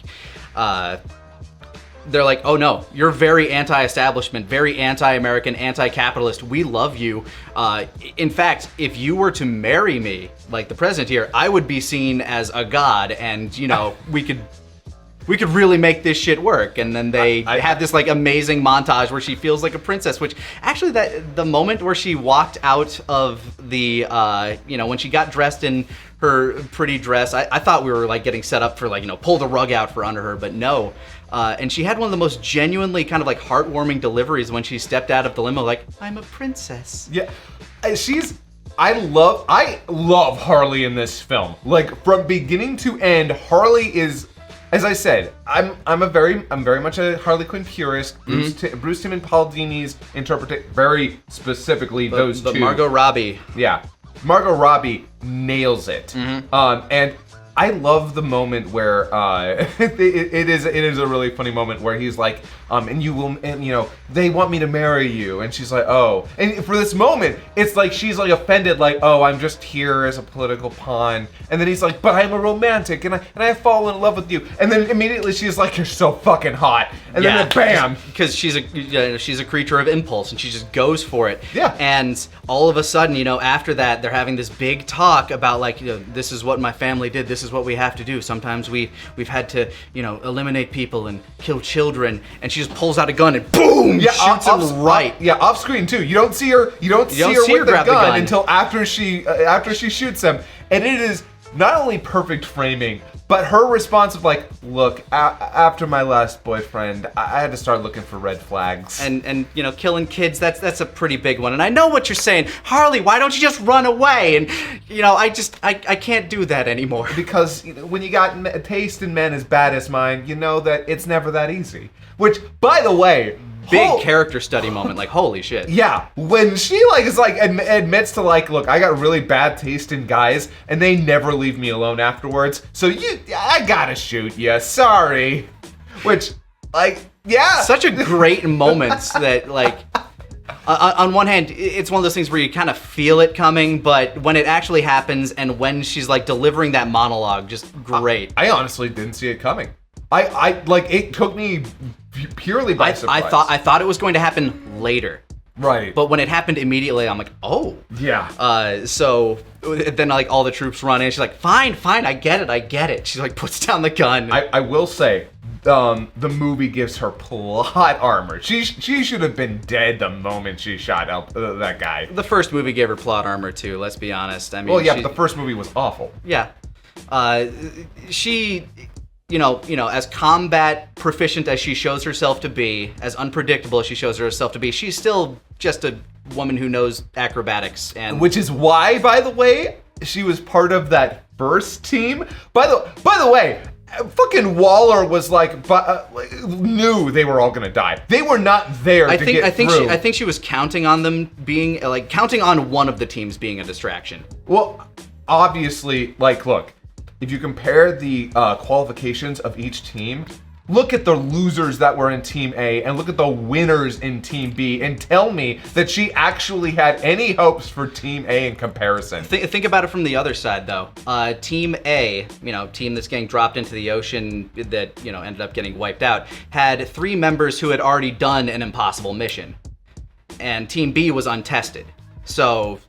They're like, oh no, you're very anti-establishment, very anti-American, anti-capitalist. We love you. In fact, if you were to marry me, like the president here, I would be seen as a god, and you know, we could really make this shit work. And then they have this like amazing montage where she feels like a princess, which actually the moment where she walked out of the, when she got dressed in her pretty dress, I thought we were like getting set up for like, pull the rug out for under her, but no. And she had one of the most genuinely kind of like heartwarming deliveries when she stepped out of the limo, like, I'm a princess. Yeah, I love Harley in this film. Like from beginning to end, Harley is, as I said, I'm very much a Harley Quinn purist. Bruce Tim and Paul Dini's interpretation, very specifically those two. Margot Robbie. Yeah, Margot Robbie nails it. And I love the moment where it is a really funny moment where he's like, they want me to marry you, and she's like, oh, and for this moment, it's like she's like offended, like, oh, I'm just here as a political pawn, and then he's like, but I'm a romantic, and I fall in love with you, and then immediately she's like, you're so fucking hot, and then bam, because she's a creature of impulse, and she just goes for it. Yeah, and all of a sudden, after that, they're having this big talk about like, this is what my family did, this is what we have to do. Sometimes we've had to, eliminate people and kill children, and she just pulls out a gun and boom, shoots him right. Off screen too. You don't see her with the gun until after she shoots him, and it is not only perfect framing, but her response of like, look, after my last boyfriend, I had to start looking for red flags. And killing kids, that's a pretty big one. And I know what you're saying, Harley, why don't you just run away? And I can't do that anymore. Because when you got a taste in men as bad as mine, you know that it's never that easy. Which, by the way, big character study moment, like holy shit. Yeah, when she admits to like, look, I got really bad taste in guys, and they never leave me alone afterwards. So I gotta shoot you. Sorry. Which, like, yeah, such a great moment that like. On one hand, it's one of those things where you kind of feel it coming, but when it actually happens and when she's like delivering that monologue, just great. I honestly didn't see it coming. I it took me purely by surprise. I thought it was going to happen later. Right. But when it happened immediately, I'm like, oh. Yeah. So then like all the troops run in. She's like, fine, I get it. She like puts down the gun. I will say, the movie gives her plot armor. She should have been dead the moment she shot out that guy. The first movie gave her plot armor too. Let's be honest. I mean, Well, yeah, but the first movie was awful. Yeah. She, as combat proficient as she shows herself to be, as unpredictable as she shows herself to be, she's still just a woman who knows acrobatics. And Which is why, by the way, she was part of that first team. By the way, fucking Waller was knew they were all gonna die. They were not there to get through. I think she was counting on them being counting on one of the teams being a distraction. Well, obviously, look, if you compare the qualifications of each team, look at the losers that were in Team A and look at the winners in Team B and tell me that she actually had any hopes for Team A in comparison. Think about it from the other side, though. Team A, team that's getting dropped into the ocean that, ended up getting wiped out, had 3 members who had already done an impossible mission. And Team B was untested. So,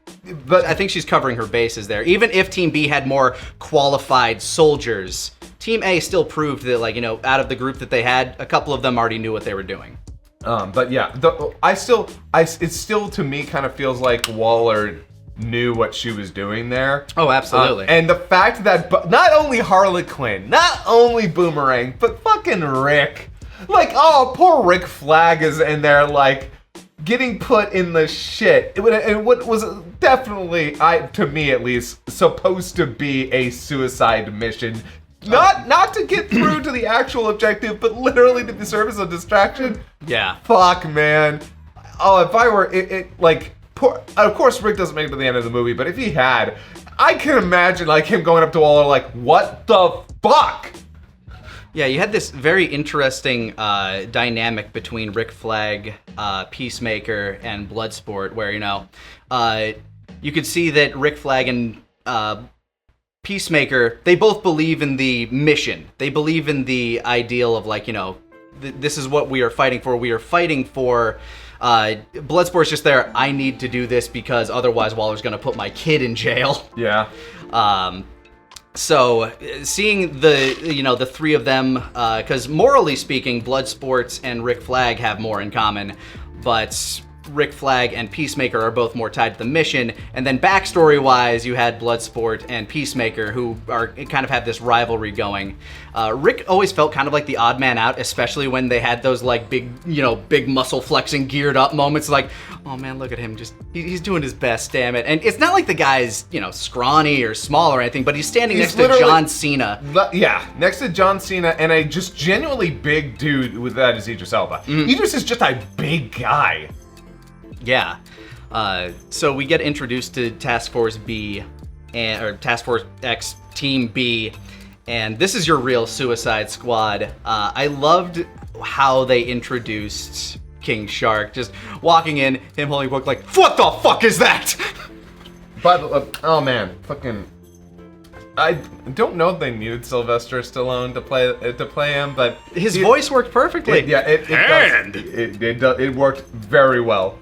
but I think she's covering her bases there. Even if Team B had more qualified soldiers, Team A still proved that, out of the group that they had, a couple of them already knew what they were doing. But yeah, it still to me kind of feels like Waller knew what she was doing there. Oh, absolutely. And the fact that not only Harley Quinn, not only Boomerang, but fucking Rick. Poor Rick Flag is in there, getting put in the shit. And what was definitely, to me at least, supposed to be a suicide mission. Not to get through to the actual objective, but literally to serve as a distraction. Yeah. Fuck, man. Oh, if I were, of course Rick doesn't make it to the end of the movie, but if he had, I can imagine him going up to Waller what the fuck? Yeah, you had this very interesting dynamic between Rick Flag, Peacemaker, and Bloodsport, where, you could see that Rick Flag and Peacemaker, they both believe in the mission. They believe in the ideal of this is what we are fighting for. We are fighting for Bloodsport's just there. I need to do this because otherwise Waller's gonna put my kid in jail. Yeah. So seeing the 3 of them, because morally speaking, Bloodsport and Rick Flag have more in common, but Rick Flag and Peacemaker are both more tied to the mission. And then backstory-wise, you had Bloodsport and Peacemaker, who kind of have this rivalry going. Rick always felt kind of like the odd man out, especially when they had those big muscle flexing, geared up moments. Oh man, look at him, he's doing his best, damn it. And it's not like the guy's scrawny or small or anything, but he's standing next to John Cena. Yeah, next to John Cena and a just genuinely big dude with that is Idris Elba. Idris is just a big guy. Yeah. So we get introduced to Task Force B, or Task Force X Team B, and this is your real Suicide Squad. I loved how they introduced King Shark, just walking in, him holding a book what the fuck is that? But, oh man, I don't know if they needed Sylvester Stallone to play him, but his voice worked perfectly. It worked very well.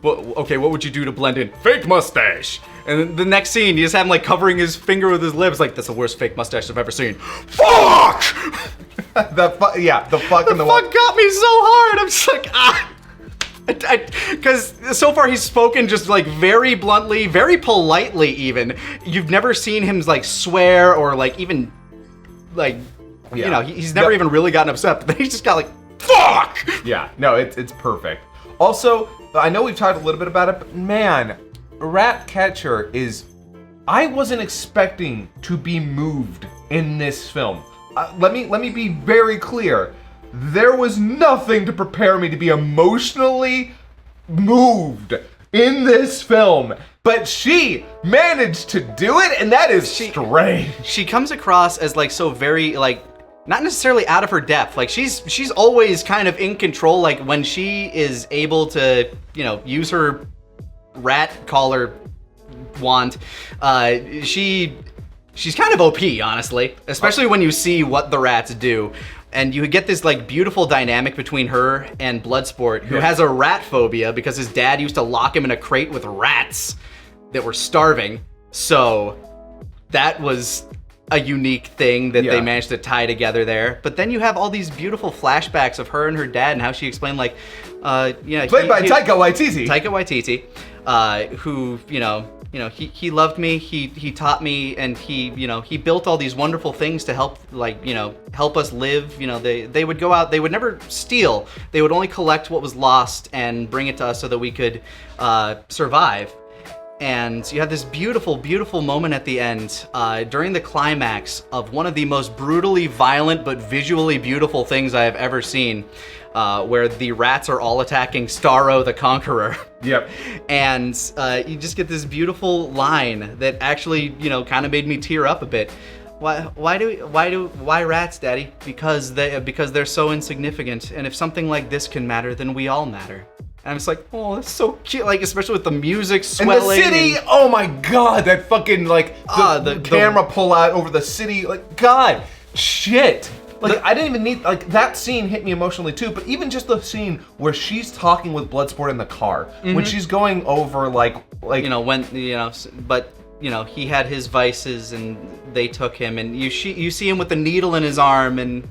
Well, okay, what would you do to blend in? Fake mustache. And then the next scene, you just have him covering his finger with his lips, that's the worst fake mustache I've ever seen. Fuck! The fuck got me so hard. I'm just because so far he's spoken just very bluntly, very politely even. You've never seen him swear or even he's never even really gotten upset, but then he's just got fuck! Yeah, no, it's perfect. Also, I know we've talked a little bit about it, but man, Ratcatcher I wasn't expecting to be moved in this film. Let me be very clear. There was nothing to prepare me to be emotionally moved in this film, but she managed to do it, and that is strange. She comes across as so very not necessarily out of her depth. She's always kind of in control. When she is able to, use her rat collar wand, she's kind of OP, honestly. Especially when you see what the rats do. And you get this like beautiful dynamic between her and Bloodsport, who has a rat phobia because his dad used to lock him in a crate with rats that were starving. So that was a unique thing that they managed to tie together there. But then you have all these beautiful flashbacks of her and her dad and how she explained like, played by Taika Waititi. Taika Waititi, who, he loved me, he taught me, and he built all these wonderful things to help, help us live. They would go out, they would never steal, they would only collect what was lost and bring it to us so that we could survive. And you have this beautiful, beautiful moment at the end during the climax of one of the most brutally violent but visually beautiful things I have ever seen, where the rats are all attacking Starro the Conqueror. Yep. And you just get this beautiful line that actually, kind of made me tear up a bit. Why rats, Daddy? Because they're so insignificant. And if something like this can matter, then we all matter. And I'm just like, oh, that's so cute. Like, especially with the music swelling. And the city, oh my God, that fucking, the camera pull out over the city. Like, God, shit. Like, I didn't even need, that scene hit me emotionally too, but even just the scene where she's talking with Bloodsport in the car, when she's going over, but he had his vices and they took him, and you see him with the needle in his arm, and,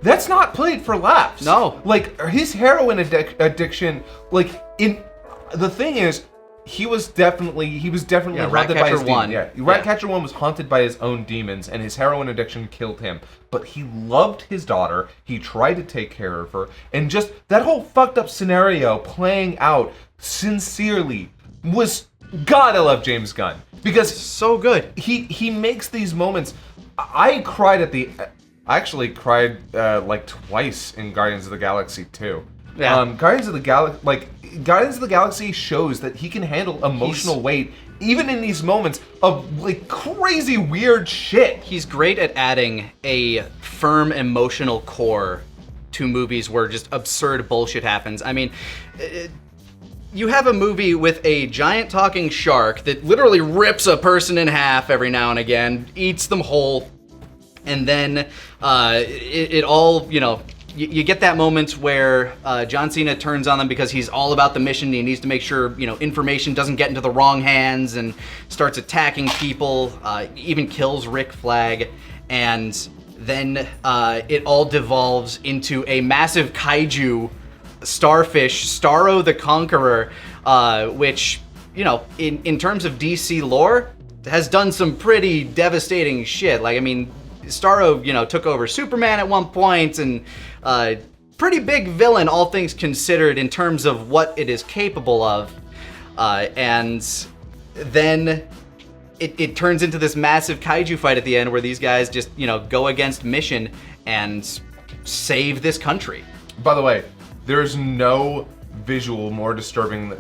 That's not played for laughs. No. Like, his heroin addiction, the thing is, he was definitely haunted by his demons. Yeah, Ratcatcher 1 was haunted by his own demons, and his heroin addiction killed him. But he loved his daughter, he tried to take care of her, and just that whole fucked up scenario playing out sincerely was, God, I love James Gunn. Because so good. He makes these moments. I actually cried twice in Guardians of the Galaxy 2. Yeah. Guardians of the Galaxy shows that he can handle emotional weight even in these moments of crazy weird shit. He's great at adding a firm emotional core to movies where just absurd bullshit happens. I mean, you have a movie with a giant talking shark that literally rips a person in half every now and again, eats them whole. And then it all, you get that moment where John Cena turns on them because he's all about the mission. He needs to make sure, information doesn't get into the wrong hands, and starts attacking people, even kills Rick Flag. And then it all devolves into a massive kaiju starfish, Starro the Conqueror, which, in terms of DC lore, has done some pretty devastating shit. Starro, took over Superman at one point, and pretty big villain, all things considered, in terms of what it is capable of. And then it turns into this massive kaiju fight at the end where these guys just, go against mission and save this country. By the way, there's no visual more disturbing.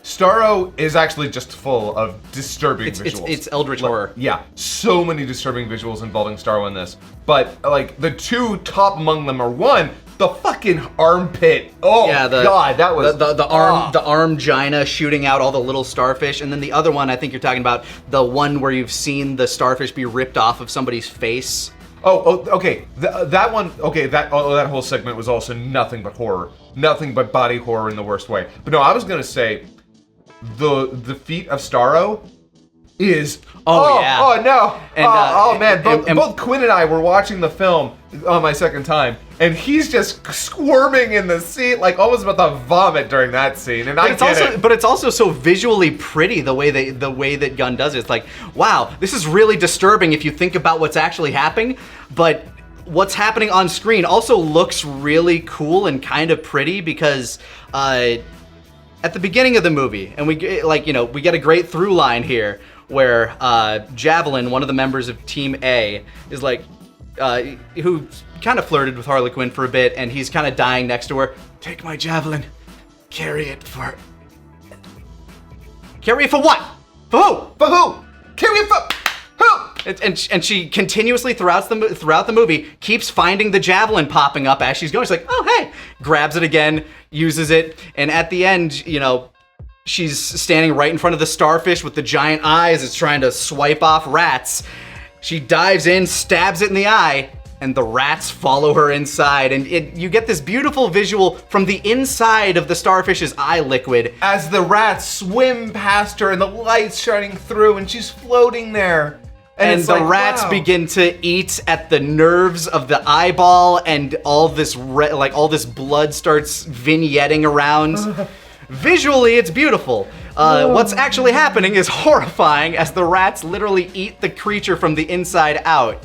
Starro is actually just full of disturbing visuals. It's eldritch horror. Yeah, so many disturbing visuals involving Starro in this. But the two top among them are, one, the fucking armpit. Oh yeah, God, that was the arm gina shooting out all the little starfish, and then the other one I think you're talking about, the one where you've seen the starfish be ripped off of somebody's face. Oh, okay. That one. Okay, that whole segment was also nothing but horror, nothing but body horror in the worst way. But no, I was gonna say, the feat of Starro is man, both Quinn and I were watching the film on my second time, and he's just squirming in the seat, almost about to vomit during that scene. And but it's also so visually pretty the way that Gunn does it. It's like, wow, this is really disturbing if you think about what's actually happening, but what's happening on screen also looks really cool and kind of pretty because at the beginning of the movie, and we get a great through line here where Javelin, one of the members of Team A, is who kind of flirted with Harley Quinn for a bit, and he's kind of dying next to her. Take my javelin, carry it for what? For who? For who? Carry it for who? And she continuously throughout the movie keeps finding the javelin popping up as she's going. She's like, oh hey, grabs it again, uses it, and at the end, she's standing right in front of the starfish with the giant eyes. It's trying to swipe off rats. She dives in, stabs it in the eye, and the rats follow her inside, and you get this beautiful visual from the inside of the starfish's eye liquid. As the rats swim past her and the light's shining through and she's floating there. And it's the like, rats wow. begin to eat at the nerves of the eyeball, and all this all this blood starts vignetting around. Visually, it's beautiful. What's actually happening is horrifying, as the rats literally eat the creature from the inside out.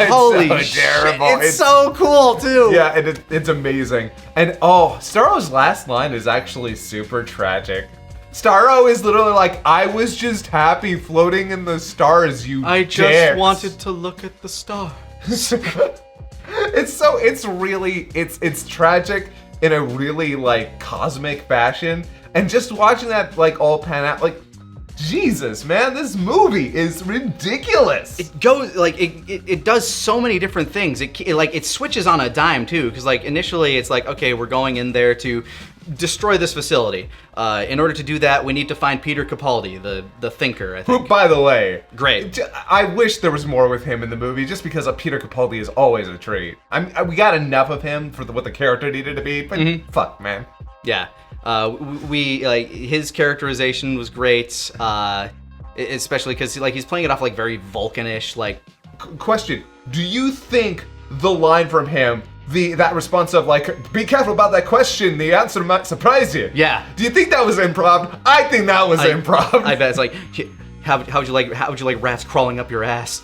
It's Holy so shit! terrible. It's so cool too. Yeah, and it's amazing. And Starro's last line is actually super tragic. Starro is literally like, I was just happy floating in the stars, you I just dicks." wanted to look at the stars. It's tragic in a really like cosmic fashion. And just watching that like all pan out, like, Jesus, man, this movie is ridiculous. It goes like it does so many different things. It switches on a dime too, because like initially it's like, okay, we're going in there to destroy this facility. In order to do that, we need to find Peter Capaldi, the thinker, I think. Who, by the way, Great. I wish there was more with him in the movie, just because Peter Capaldi is always a treat. We got enough of him for what the character needed to be, but fuck, man. Yeah. We like his characterization was great, especially because like he's playing it off like very Vulcan-ish. Like, Question: do you think the line from him, that response of like, "Be careful about that question, the answer might surprise you"? Yeah. Do you think that was improv? I think that was improv. I bet it's like, how would you like rats crawling up your ass?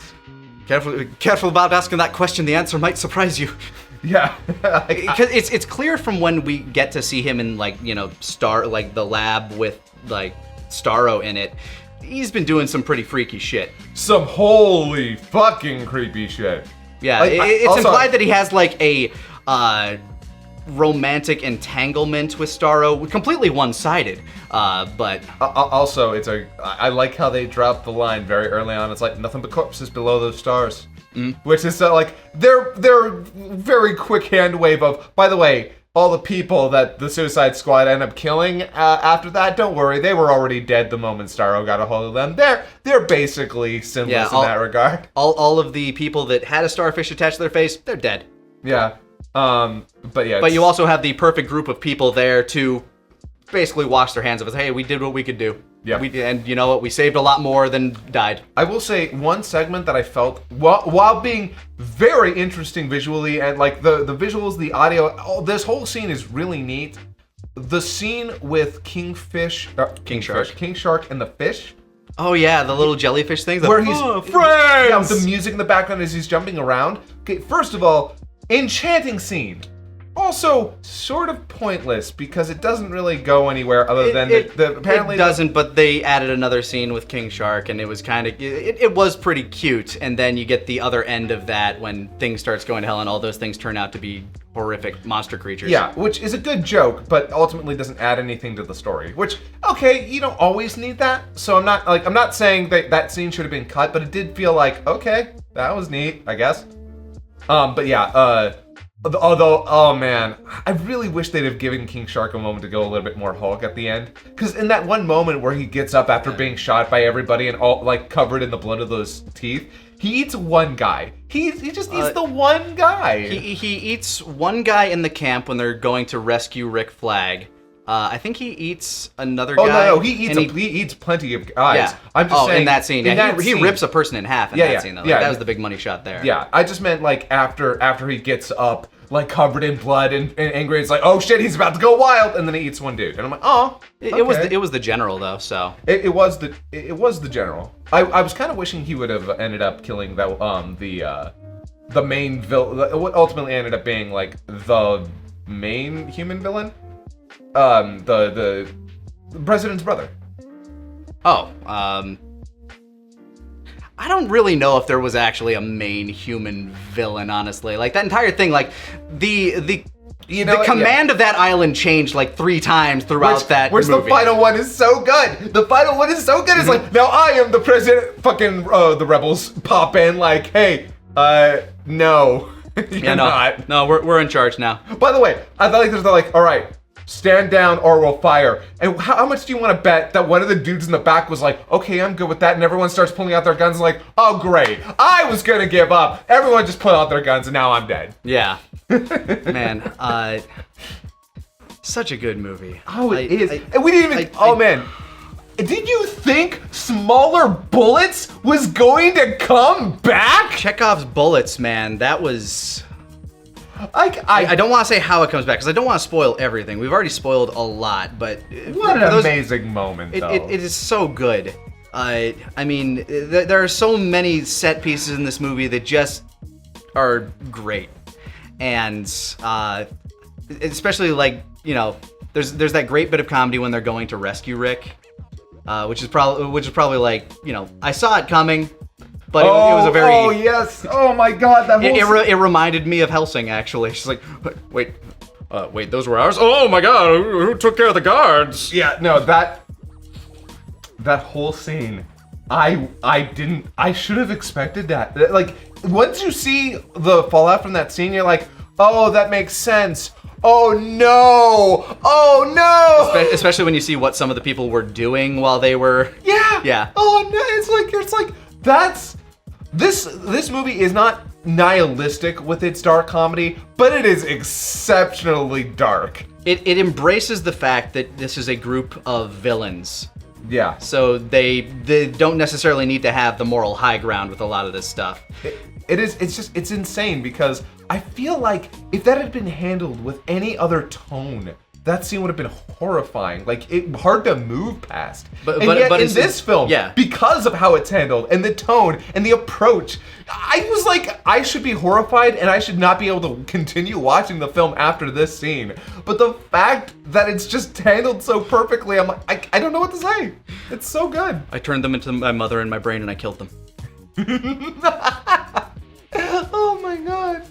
Careful about asking that question. The answer might surprise you. Yeah. Because it's clear from when we get to see him in like, you know, the lab with like Starro in it, he's been doing some pretty freaky shit. Some holy fucking creepy shit. Yeah, Like, it's also- implied that he has like a romantic entanglement with Starro, completely one-sided. But Also, I like how they dropped the line very early on. It's like, nothing but corpses below those stars. Which is like, they're very quick hand wave of, by the way, all the people that the Suicide Squad end up killing after that, don't worry, they were already dead the moment Starro got a hold of them. They're basically sinless in that regard. All of the people that had a starfish attached to their face, they're dead. Yeah. But yeah. But you also have the perfect group of people there to basically wash their hands of it. Hey, we did what we could do. Yeah. And you know what? We saved a lot more than died. I will say one segment that I felt, while being very interesting visually, and like the visuals, the audio, this whole scene is really neat. The scene with King Shark and the fish. Oh yeah, the little jellyfish things. Where he's friends! Yeah, with the music in the background as he's jumping around. Okay, first of all, enchanting scene. Also, sort of pointless because it doesn't really go anywhere other than apparently it doesn't. But they added another scene with King Shark, and it was kind of it was pretty cute. And then you get the other end of that when things starts going to hell, and all those things turn out to be horrific monster creatures. Yeah, which is a good joke, but ultimately doesn't add anything to the story. Which, okay, you don't always need that. So I'm not saying that scene should have been cut, but it did feel like, okay, that was neat, I guess. But yeah, although, oh man, I really wish they'd have given King Shark a moment to go a little bit more Hulk at the end. Because in that one moment where he gets up after being shot by everybody and all like covered in the blood of those teeth, he eats one guy. He just eats the one guy. He eats one guy in the camp when they're going to rescue Rick Flag. I think he eats another guy. Oh no, he eats plenty of guys. Yeah. I'm just saying in that scene, he rips a person in half in that scene. Though. Like, that was the big money shot there. Yeah, I just meant like after he gets up, like covered in blood and angry. It's like, oh shit, he's about to go wild, and then he eats one dude, and I'm like, oh. Okay. It was the general though, so. It was the general. I was kind of wishing he would have ended up killing the main villain. What ultimately ended up being like the main human villain. The president's brother. Oh, I don't really know if there was actually a main human villain, honestly. Like, that entire thing, like, the command of that island changed, like, 3 times throughout that movie. The final one is so good. The final one is so good. It's like, now I am the president. Fucking, the rebels pop in, like, hey, no. You're not. No, we're in charge now. By the way, I thought like, all right, stand down or we'll fire. And how much do you want to bet that one of the dudes in the back was like, okay, I'm good with that, and everyone starts pulling out their guns and like, oh great, I was gonna give up. Everyone just pulled out their guns and now I'm dead. Yeah. Man, such a good movie. Oh, it is. And we didn't even, man. Did you think smaller bullets was going to come back? Chekhov's bullets, man, that was... I don't want to say how it comes back, because I don't want to spoil everything. We've already spoiled a lot, but... What an amazing moment, though. It is so good. I mean, there are so many set pieces in this movie that just are great. And especially, like, you know, there's that great bit of comedy when they're going to rescue Rick, which is probably like, you know, I saw it coming, but it was a very... Oh, yes. Oh, my God. That whole... It reminded me of Hellsing, actually. She's like, wait, those were ours? Oh, my God, who took care of the guards? Yeah, no, that whole scene, I should have expected that. Like, once you see the fallout from that scene, you're like, oh, that makes sense. Oh no! Oh no! Especially when you see what some of the people were doing while they were... Yeah. Oh no! It's like that's this movie is not nihilistic with its dark comedy, but it is exceptionally dark. It embraces the fact that this is a group of villains. Yeah. So they don't necessarily need to have the moral high ground with a lot of this stuff. It's insane because I feel like if that had been handled with any other tone, that scene would have been horrifying. Like, hard to move past. But yet in this film, yeah, because of how it's handled and the tone and the approach, I was like, I should be horrified and I should not be able to continue watching the film after this scene. But the fact that it's just handled so perfectly, I'm like, I don't know what to say. It's so good. I turned them into my mother in my brain and I killed them. Oh my God.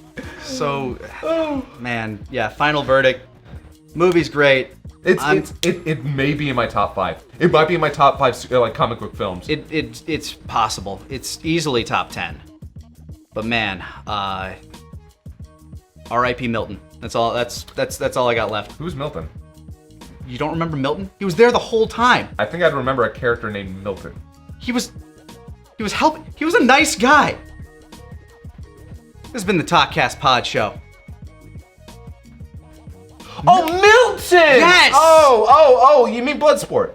So, man, yeah, final verdict. Movie's great. It may be in my top 5. It might be in my top 5 like comic book films. It's possible. It's easily top 10. But man, R.I.P. Milton. That's all. That's all I got left. Who's Milton? You don't remember Milton? He was there the whole time. I think I'd remember a character named Milton. He was helping. He was a nice guy. This has been the Talkcast Podshow. Oh, Milton! Yes! Oh, you mean Bloodsport?